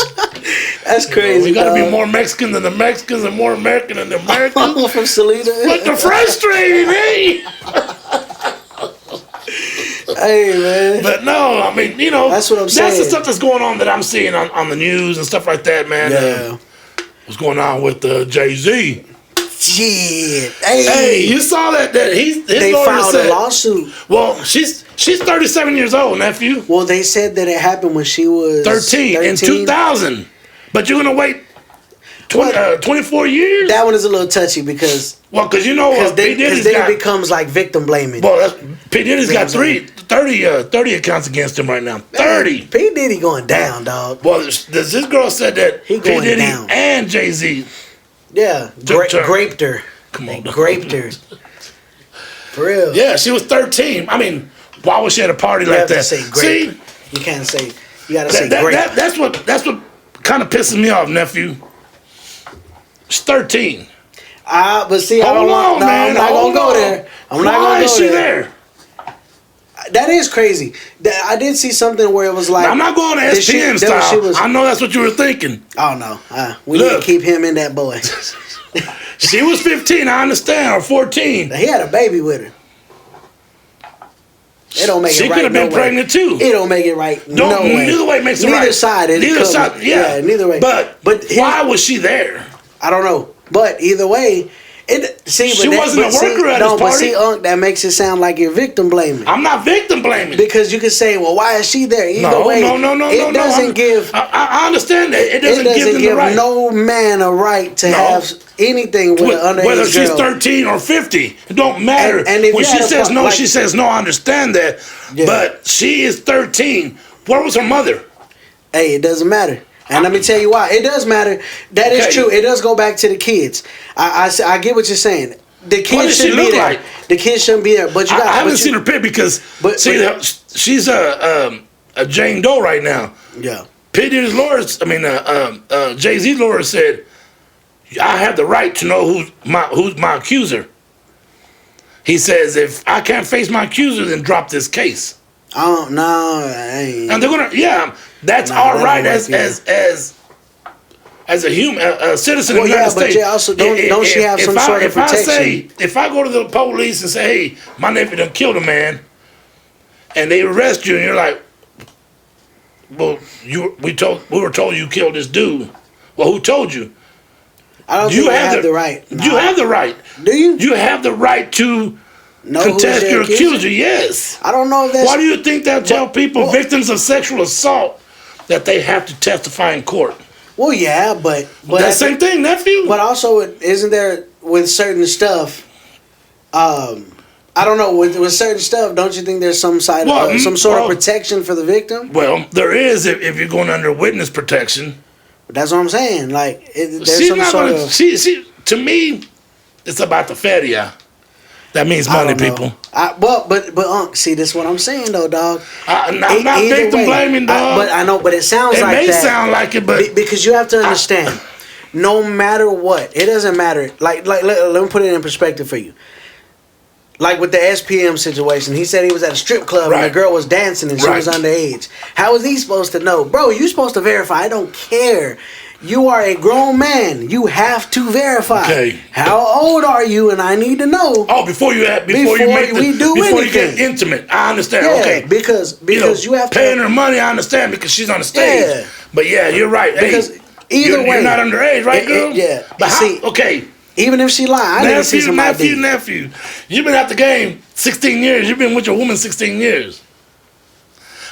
A: That's crazy.
B: We gotta be more Mexican than the Mexicans and more American than the Americans.
A: From Selena.
B: But they're frustrating, hey.
A: Hey, man.
B: But no, I mean, you know,
A: that's what I'm saying.
B: That's the stuff that's going on that I'm seeing on the news and stuff like that, man.
A: Yeah.
B: What's going on with Jay-Z?
A: Shit.
B: Hey, you saw that
A: they filed a lawsuit.
B: Well, she's 37 years old, nephew.
A: Well, they said that it happened when she was
B: 13 in 2000. But you're gonna wait 24 years?
A: That one is a little touchy because
B: you know
A: P. Diddy's then it becomes like victim blaming.
B: Well, P. Diddy's got 30 accounts against him right now. 30.
A: P. Diddy going down, dog.
B: Well, this girl said that
A: P.
B: Diddy
A: down.
B: and Jay-Z.
A: Yeah, graped her.
B: Come on,
A: graped her. For real.
B: Yeah, she was 13. I mean, why was she at a party like that?
A: See, you can't say. You gotta say grape.
B: That's what kind of pisses me off, nephew. She's 13.
A: But see, I'm not gonna go there. I'm not gonna go there.
B: Why is she there?
A: That is crazy. I did see something where it was like...
B: I'm not going to SPN style. I know that's what you were thinking.
A: Oh, no. We need to keep him in that boy.
B: She was 15, I understand, or 14.
A: He had a baby with her. It don't make it right.
B: She could have been pregnant, too.
A: It don't make it right. No way.
B: Neither way makes it right.
A: Neither side. Yeah, neither way.
B: But why was she there?
A: I don't know. But either way... she
B: wasn't a worker at his party.
A: But see, that makes it sound like you're victim blaming.
B: I'm not victim blaming.
A: Because you can say, well, why is she there? Either way, it doesn't give...
B: I understand that. It doesn't give them the right.
A: No man a right to have anything with an underage
B: whether she's
A: girl.
B: 13 or 50. It don't matter.
A: And if
B: when she says no, she says no, I understand that. Yeah. But she is 13. Where was her mother?
A: Hey, it doesn't matter. And let me tell you why. It does matter. That is true. It does go back to the kids. I get what you're saying. The kids shouldn't be there. Like? The kids shouldn't be there. But I
B: haven't seen her pic because she's a Jane Doe right now.
A: Yeah.
B: P. Diddy's lawyer, Jay-Z's lawyer said, I have the right to know who's my accuser. He says, if I can't face my accuser, then drop this case.
A: Oh no! And
B: they're gonna, that's our right as a human, a citizen of the United States.
A: But also don't she have some sort of protection?
B: If I go to the police and say, hey, my nephew done killed a man, and they arrest you, and you're like, well, we were told you killed this dude. Well, who told you?
A: I don't think you have the right.
B: No. You have the right.
A: Do you?
B: You have the right to contest your accuser. Yes.
A: I don't know if that's...
B: Why do you think they'll tell people, victims of sexual assault, that they have to testify in court?
A: Well, yeah, but
B: that same thing, nephew.
A: But also, isn't there with certain stuff? I don't know. With certain stuff, don't you think there's some sort of protection for the victim?
B: Well, there is if you're going under witness protection.
A: That's what I'm saying. Like, there's
B: She's
A: some
B: not
A: sort
B: gonna.
A: of.
B: She to me, it's about the feria. That means money, people.
A: But see, this is what I'm saying though, dog.
B: I'm not victim blaming, dog.
A: But it sounds
B: it
A: like
B: may
A: that.
B: sound like it, but
A: Because you have to understand, no matter what, it doesn't matter. Like let me put it in perspective for you. Like with the SPM situation, he said he was at a strip club and the girl was dancing and she was underage. How is he supposed to know? Bro, you supposed to verify. I don't care. You are a grown man. You have to verify.
B: Okay.
A: How old are you? And I need to know.
B: Oh, before you get intimate, I understand.
A: Yeah,
B: okay,
A: because you have to
B: paying her money. I understand because she's on the stage.
A: Yeah.
B: But yeah, you're right.
A: Because either way,
B: you're not underage, right, girl?
A: Yeah.
B: But okay.
A: Even if she lied, I need to see some ID.
B: Nephew. You've been out the game 16 years. You've been with your woman 16 years.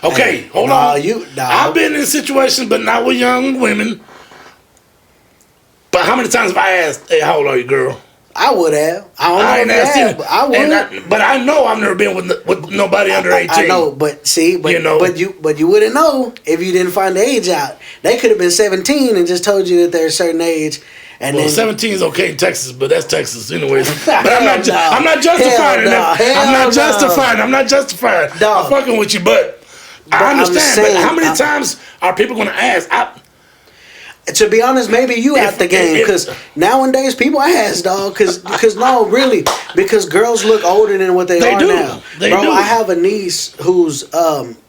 B: Okay, hold on. I've been in situations, but not with young women. But how many times have I asked, hey, how old are you, girl?
A: I would have. I ain't asked you. But I would.
B: But I know I've never been with nobody under 18.
A: I know, but you wouldn't know if you didn't find the age out. They could have been 17 and just told you that they're a certain age. And
B: well, 17 is okay in Texas, but that's Texas anyways. But I'm not justifying it. I'm not justifying. I'm fucking with you, but I understand. But how many times are people going to ask?
A: To be honest, maybe you out the game because nowadays people ask, dog. Because no, really, because girls look older than what they are now. Bro, I have a niece who's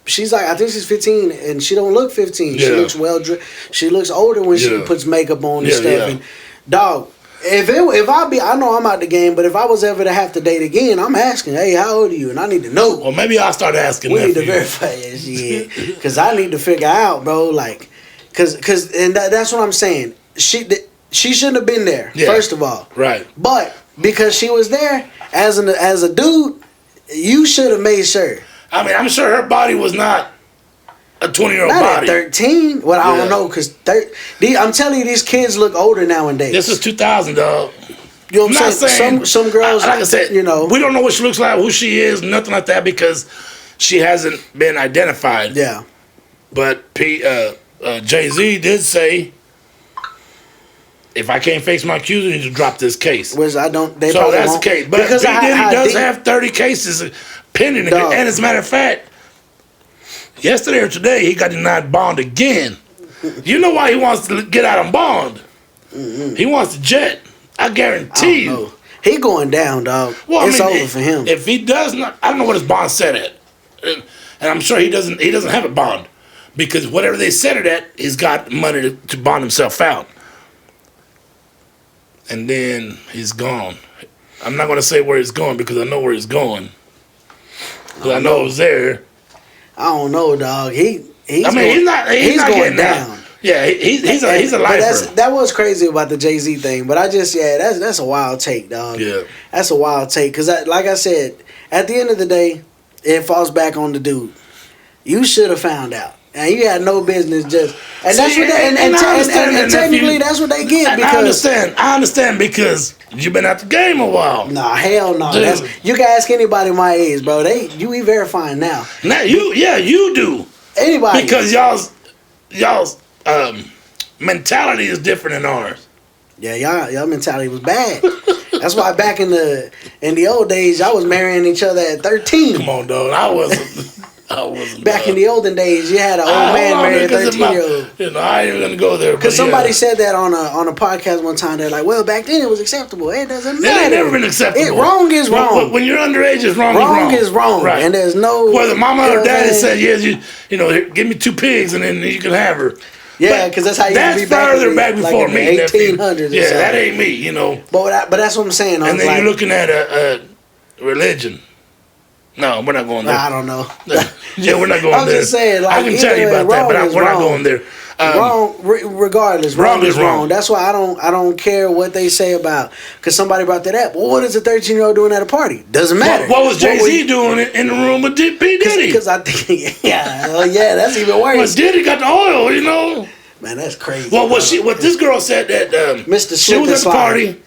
A: she's like, I think she's 15 and she don't look 15. Yeah. She looks she looks older when she puts makeup on and stuff. Yeah. And dog, if I know I'm out the game, but if I was ever to have to date again, I'm asking, hey, how old are you? And I need to know.
B: Well, maybe I'll start asking.
A: We need to verify shit because I need to figure out, bro, like. Cause that's what I'm saying. She shouldn't have been there. Yeah. First of all,
B: right.
A: But because she was there as a dude, you should have made sure.
B: I mean, I'm sure her body was not a 20-year-old body.
A: At 13. Well, I don't know, cause I'm telling you, these kids look older nowadays.
B: This is 2000, dog.
A: You know what I'm saying? Some girls,
B: like I said, we don't know what she looks like, who she is, nothing like that, because she hasn't been identified.
A: Yeah.
B: But Jay-Z did say, if I can't face my accuser, you need to drop this case.
A: Which I don't. They
B: so that's
A: won't.
B: the case. But P. Diddy does have 30 cases pending. Dog. And as a matter of fact, yesterday or today, he got denied bond again. You know why he wants to get out on bond? Mm-hmm. He wants to jet. I guarantee you.
A: He going down, dog. Well, it's over for him.
B: If he does not, I don't know what his bond set at. And I'm sure he doesn't have a bond. Because whatever they set it at, he's got money to bond himself out. And then he's gone. I'm not going to say where he's going because I know where he's going. Because I know it was there.
A: I don't know, dog. He's not
B: going down. Yeah, he's a lifer.
A: That was crazy about the Jay-Z thing. But that's a wild take, dog.
B: Yeah.
A: That's a wild take. Because like I said, at the end of the day, it falls back on the dude. You should have found out. And you had no business just, and that's what they, and technically that's what they get. Because
B: I understand because you've been out the game a while.
A: Nah, hell no. You can ask anybody my age, bro. You verifying now.
B: Now you do.
A: Anybody
B: because y'all's mentality is different than ours.
A: Yeah, y'all mentality was bad. That's why back in the old days, y'all was marrying each other at 13.
B: Come on, dog. I wasn't.
A: Back in the olden days, you had an old man married a 13-year-old.
B: I ain't gonna go there.
A: Because somebody said that on a podcast one time. They're like, "Well, back then it was acceptable. It doesn't matter.
B: It ain't never been acceptable.
A: Wrong is wrong.
B: When you're underage, it's wrong.
A: Wrong is wrong. Right. And there's no
B: whether mama or daddy said, "Yes, give me 2 pigs and then you can have her."
A: Yeah, because that's how you
B: be further back before me.
A: 1800s.
B: Yeah, that ain't me.
A: But that's what I'm saying.
B: And then you're looking at a religion. No, we're not going there.
A: I don't know.
B: Yeah, we're not going there.
A: I'm just saying,
B: I can tell you about that, but we're not going there.
A: Regardless, wrong is wrong. That's why I don't care what they say about. Because somebody brought that up. Well, what is a 13-year-old doing at a party? Doesn't matter.
B: What was Jay-Z doing in the room with P. Diddy?
A: Because I think, that's even worse.
B: But Diddy got the oil,
A: Man, that's crazy.
B: Well, what this girl said that
A: Mr.
B: she was at the party.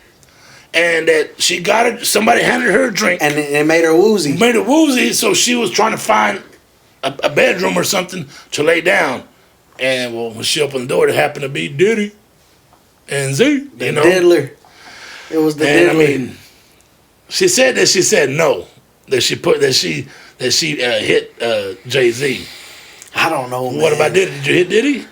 B: And that somebody handed her a drink.
A: And it made her woozy.
B: Made her woozy, so she was trying to find a bedroom or something to lay down. And when she opened the door, it happened to be Diddy and Z.
A: The diddler. It was the diddler.
B: I mean, she said no. That she hit Jay-Z.
A: I don't know, man.
B: What about Diddy? Did you hit Diddy?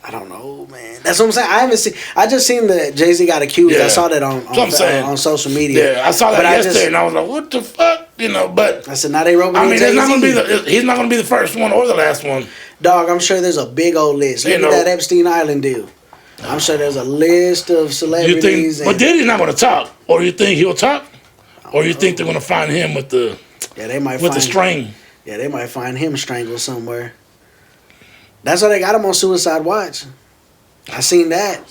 A: I don't know, man. That's what I'm saying. I just seen that Jay-Z got accused.
B: Yeah.
A: I saw that on social media.
B: Yeah, I saw that yesterday, and I was like, "What the fuck?" But
A: I said, "Now they wrote me."
B: I mean, he's not gonna be the first one or the last one.
A: Dog, I'm sure there's a big old list. Look at that Epstein Island deal. I'm sure there's a list of celebrities.
B: But Diddy's not gonna talk, or you think he'll talk, or you think they're gonna find him with the the string?
A: Yeah, they might find him strangled somewhere. That's why they got him on suicide watch. I seen that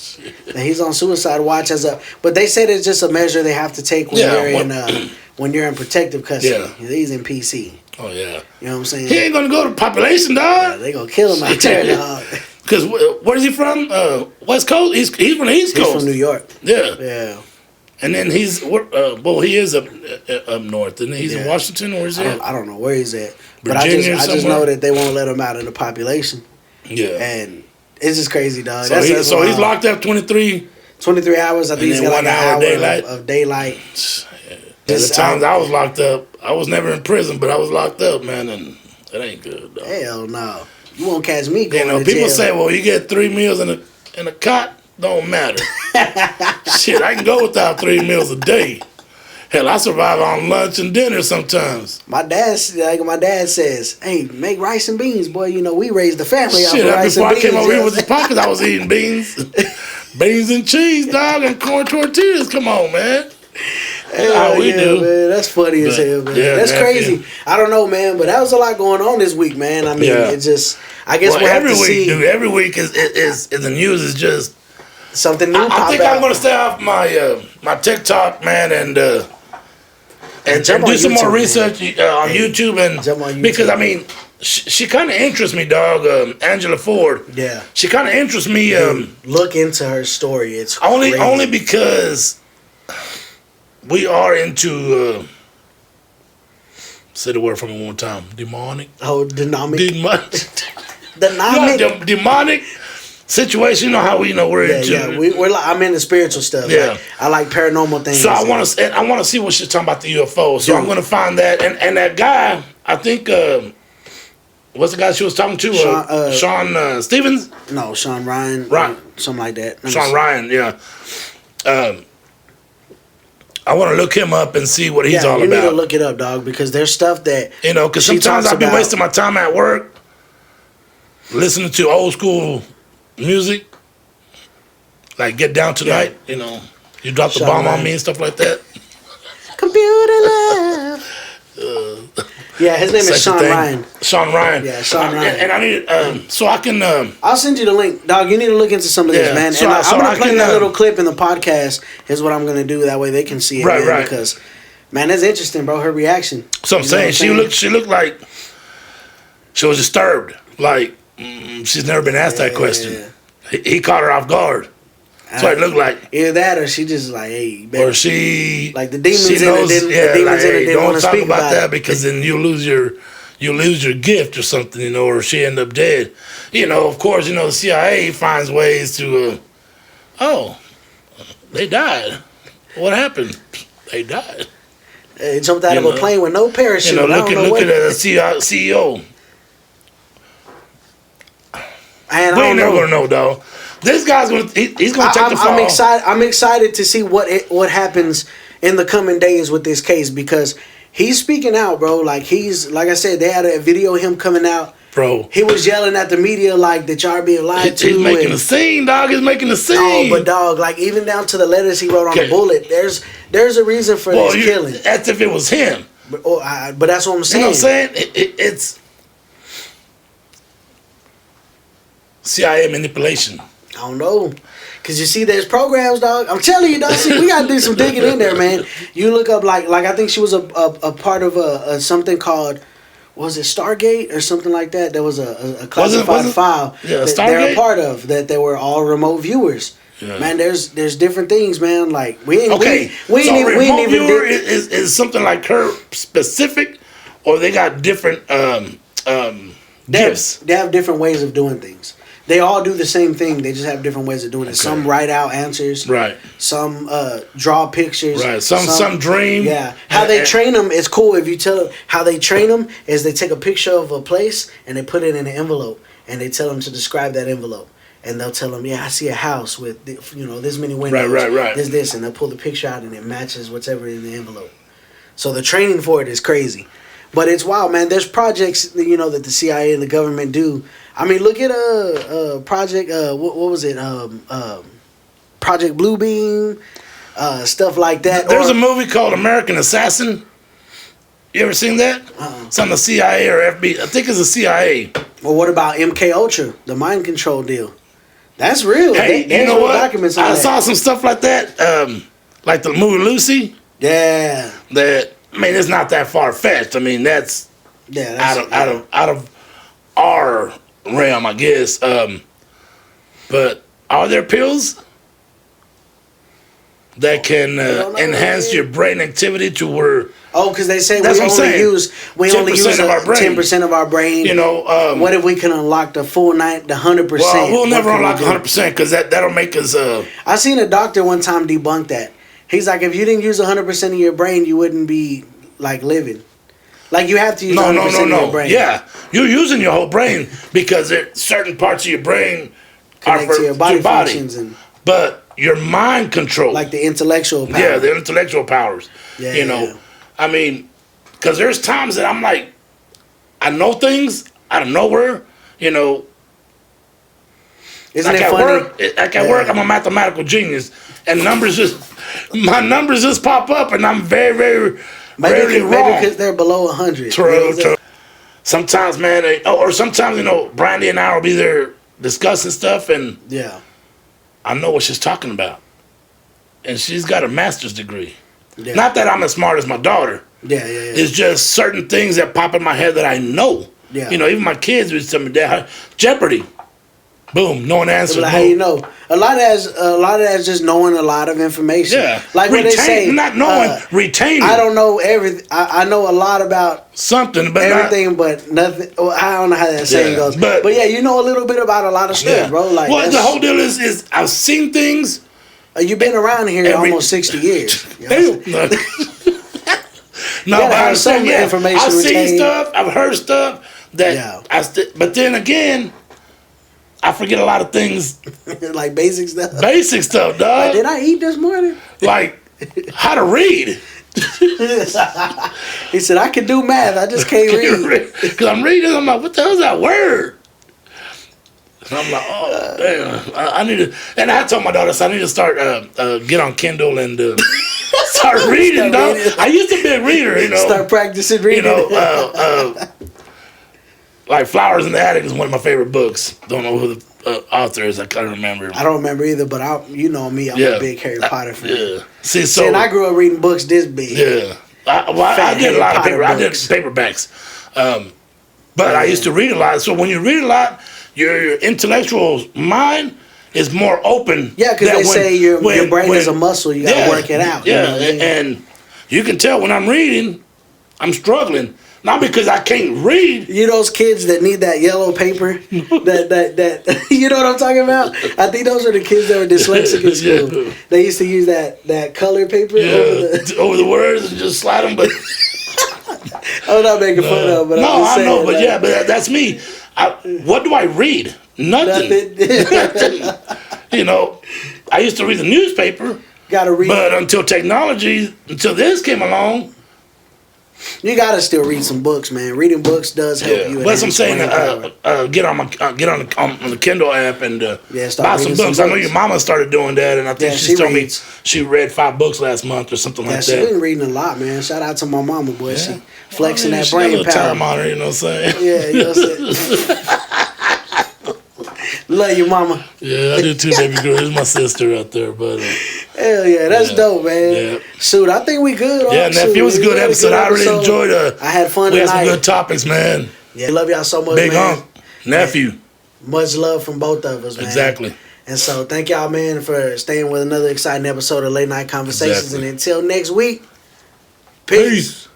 A: he's on suicide watch but they said it's just a measure they have to take when you're in protective custody.
B: Yeah.
A: He's in PC.
B: Oh yeah.
A: You know what I'm saying?
B: He ain't gonna go to population, dog.
A: Yeah, they gonna kill him out there, dog.
B: Cause where is he from? West Coast. He's from the East Coast.
A: He's from New York.
B: Yeah.
A: Yeah.
B: And then he is up north, and he's in Washington, or is he?
A: I don't know where he's at, but
B: Virginia
A: I just know that they won't let him out in the population.
B: Yeah,
A: and it's just crazy, dog.
B: So, he's locked up 23
A: hours. I think he's got like an hour of daylight.
B: The times I was locked up, I was never in prison, but I was locked up, man, and it ain't good, dog.
A: Hell no, you won't catch me going to
B: people
A: jail.
B: say, well, you get 3 meals in a cot. Don't matter. Shit, I can go without 3 meals a day. Hell, I survive on lunch and dinner sometimes.
A: My dad says, "Hey, make rice and beans, boy. You know we raised the family off of rice and beans."
B: Before I came over here with his pockets, I was eating beans and cheese, dog, and corn tortillas. Come on, man. That's how we do.
A: Man. That's funny as hell, man. Yeah, that's crazy. Yeah. I don't know, man, but that was a lot going on this week, man. I mean, it just, I guess we'll have to see.
B: Dude, every week is the news is just
A: something new.
B: I think I'm gonna stay off my TikTok, man, and do some more research on YouTube and because I mean she kind of interests me, dog. Angela Ford.
A: Yeah.
B: She kind of interests me.
A: Look into her story. It's
B: only because we are into. Say the word for me one time. Demonic.
A: Oh, dynamic.
B: Demonic situation. You know how we're into.
A: Yeah, I'm into spiritual stuff.
B: Yeah,
A: like, I like paranormal things.
B: So I want to see what she's talking about the UFO. So I'm going to find that and that guy. I think what's the guy she was talking to? Sean Stevens.
A: No, Sean Ryan. Something like that.
B: Sean Ryan. Yeah. I want to look him up and see what he's all about.
A: You need to look it up, dog, because there's stuff that
B: because sometimes I'll be wasting my time at work listening to old school music, like Get Down Tonight. Yeah. You drop the bomb on me and stuff like that.
A: Computer love. Yeah, his name is Sean Ryan.
B: Sean Ryan.
A: Yeah, Sean Ryan.
B: And I need so I can.
A: I'll send you the link, dog. You need to look into some of this, man. And I'm gonna play that little clip in the podcast. Here's what I'm gonna do. That way they can see it, man. Because, man, that's interesting, bro. Her reaction.
B: So I'm saying she looked like she was disturbed. Like she's never been asked that question. He caught her off guard. That's what it looked like.
A: Either that, or she just like, hey,
B: or she
A: like the demons in it didn't want to speak about
B: that because then you lose your gift or something, or she end up dead. Of course, the CIA finds ways to, they died. What happened? They died.
A: They jumped out of a plane with no parachute.
B: Look at the CEO.
A: And
B: we ain't never gonna know, dog. This guy's he's gonna take the fall.
A: I'm excited to see what happens in the coming days with this case because he's speaking out, bro. Like I said, they had a video of him coming out.
B: Bro,
A: he was yelling at the media like that y'all being lied to.
B: He's making a scene, dog. He's making a scene.
A: Oh, but dog, like even down to the letters he wrote on the bullet, there's a reason for this killing.
B: That's if it was him.
A: But that's what I'm saying.
B: You know what I'm saying? It's CIA manipulation.
A: I don't know. Because you see, there's programs, dog. I'm telling you, dog. See, we got to do some digging in there, man. You look up, like I think she was a part of a something called, was it Stargate or something like that? There was a classified file that they're a part of, that they were all remote viewers. Yeah. Man, there's different things, man. Like, we ain't even
B: viewer is something like her specific, or they got different gifts.
A: They have different ways of doing things. They all do the same thing. They just have different ways of doing it. Some write out answers.
B: Right.
A: Some draw pictures.
B: Right. Some dream.
A: Yeah. How they train them is cool. If you tell them how they train them is they take a picture of a place and they put it in an envelope and they tell them to describe that envelope. And they'll tell them, yeah, I see a house with, this many windows.
B: Right.
A: There's this. And they'll pull the picture out and it matches whatever in the envelope. So the training for it is crazy. But it's wild, man. There's projects, that the CIA and the government do. I mean, look at Project, what was it? Project Bluebeam, stuff like that.
B: There's a movie called American Assassin. You ever seen that? It's on the CIA or FBI. I think it's the CIA.
A: Well, what about MK Ultra, the mind control deal? That's real.
B: Hey, you know what?
A: Documents on
B: I
A: that.
B: saw some stuff like that, like the movie Lucy.
A: Yeah.
B: It's not that far fetched. I mean, that's out of our realm, I guess. But are there pills that can enhance your brain activity to where?
A: Oh, because they say
B: That's
A: we
B: what I'm
A: only
B: saying.
A: use
B: 10% of our brain.
A: 10% of our brain. What if we can unlock the full the 100%?
B: Well, we'll never unlock 100% because that'll make us.
A: I seen a doctor one time debunk that. He's like, if you didn't use 100% of your brain, you wouldn't be like living. Like you have to use 100% of your brain.
B: Yeah, you're using your whole brain because certain parts of your brain
A: Connect
B: are
A: to your body functions
B: but your mind control,
A: like the intellectual power.
B: Yeah, the intellectual powers.
A: Yeah,
B: I mean, because there's times that I'm like, I know things out of nowhere.
A: Isn't
B: Like
A: it
B: at
A: funny?
B: at work, I'm a mathematical genius, and my numbers just pop up, and I'm very, very rarely wrong.
A: Maybe because they're below 100.
B: True. Sometimes, man, or sometimes, Brandy and I will be there discussing stuff, and I know what she's talking about, and she's got a master's degree. Yeah. Not that I'm as smart as my daughter.
A: Yeah.
B: It's just certain things that pop in my head that I know.
A: Yeah.
B: Even my kids would tell me that Jeopardy. Boom, knowing answers.
A: Like, how you know? A lot of that's just knowing a lot of information.
B: Yeah.
A: Like what they say,
B: not knowing, retaining.
A: I don't know everything. I know a lot about
B: something, but
A: everything, but nothing. Well, I don't know how that saying goes. But yeah, you know a little bit about a lot of stuff, bro. Like,
B: well, the whole deal is I've seen things.
A: You've been around here almost 60 years.
B: No, but I'm saying,
A: information
B: I've seen
A: retained.
B: stuff, I've heard stuff that but then again, I forget a lot of things.
A: Like basic stuff.
B: Basic stuff, dog.
A: Like, did I eat this morning?
B: Like how to read.
A: He said, I can do math, I just can't read.
B: Because I'm reading, I'm like, what the hell is that word? And I'm like, oh, damn. I need to, and I told my daughter, so I need to start, get on Kindle and start reading, dog. I used to be a reader,
A: Start practicing reading.
B: Like Flowers in the Attic is one of my favorite books. Don't know who the author is. I can't remember.
A: I don't remember either, but you know me, I'm a big Harry Potter fan.
B: Yeah. See,
A: and I grew up reading books this big.
B: Yeah. I did a lot of paper. I did paperbacks. But I used to read a lot. So when you read a lot, your intellectual mind is more open.
A: Yeah, because they say your brain is a muscle. You got to work it out.
B: Yeah, and you can tell when I'm reading, I'm struggling. Not because I can't read.
A: You those kids that need that yellow paper, that you know what I'm talking about? I think those are the kids that were dyslexic in school. Yeah. They used to use that color paper
B: over the words and just slide them. But
A: I'm not making fun of, but I'm just saying,
B: I know, but but that's me. What do I read? Nothing. I used to read the newspaper.
A: Gotta read.
B: But until this came along.
A: You gotta still read some books, man. Reading books does help you.
B: That's what I'm saying. Get on the Kindle app and buy some books. I know your mama started doing that, and I think she told me she read 5 books last month or something like that.
A: Yeah, she's been reading a lot, man. Shout out to my mama, boy. Yeah. She flexing that brain power.
B: Time on her, you know what I'm saying?
A: Yeah, you know what I'm saying. Love you, mama.
B: Yeah, I do too, baby girl. Here's my sister out there, but
A: hell yeah, that's dope, man. Yeah. Shoot, I think we good.
B: Yeah, nephew, it was a good episode. I really enjoyed it.
A: I had fun.
B: We had some good topics, man.
A: Yeah, love y'all so much,
B: Big
A: man.
B: Unc, nephew.
A: Much love from both of us, man.
B: Exactly.
A: And so, thank y'all, man, for staying with another exciting episode of Late Night Conversations. Exactly. And until next week, peace.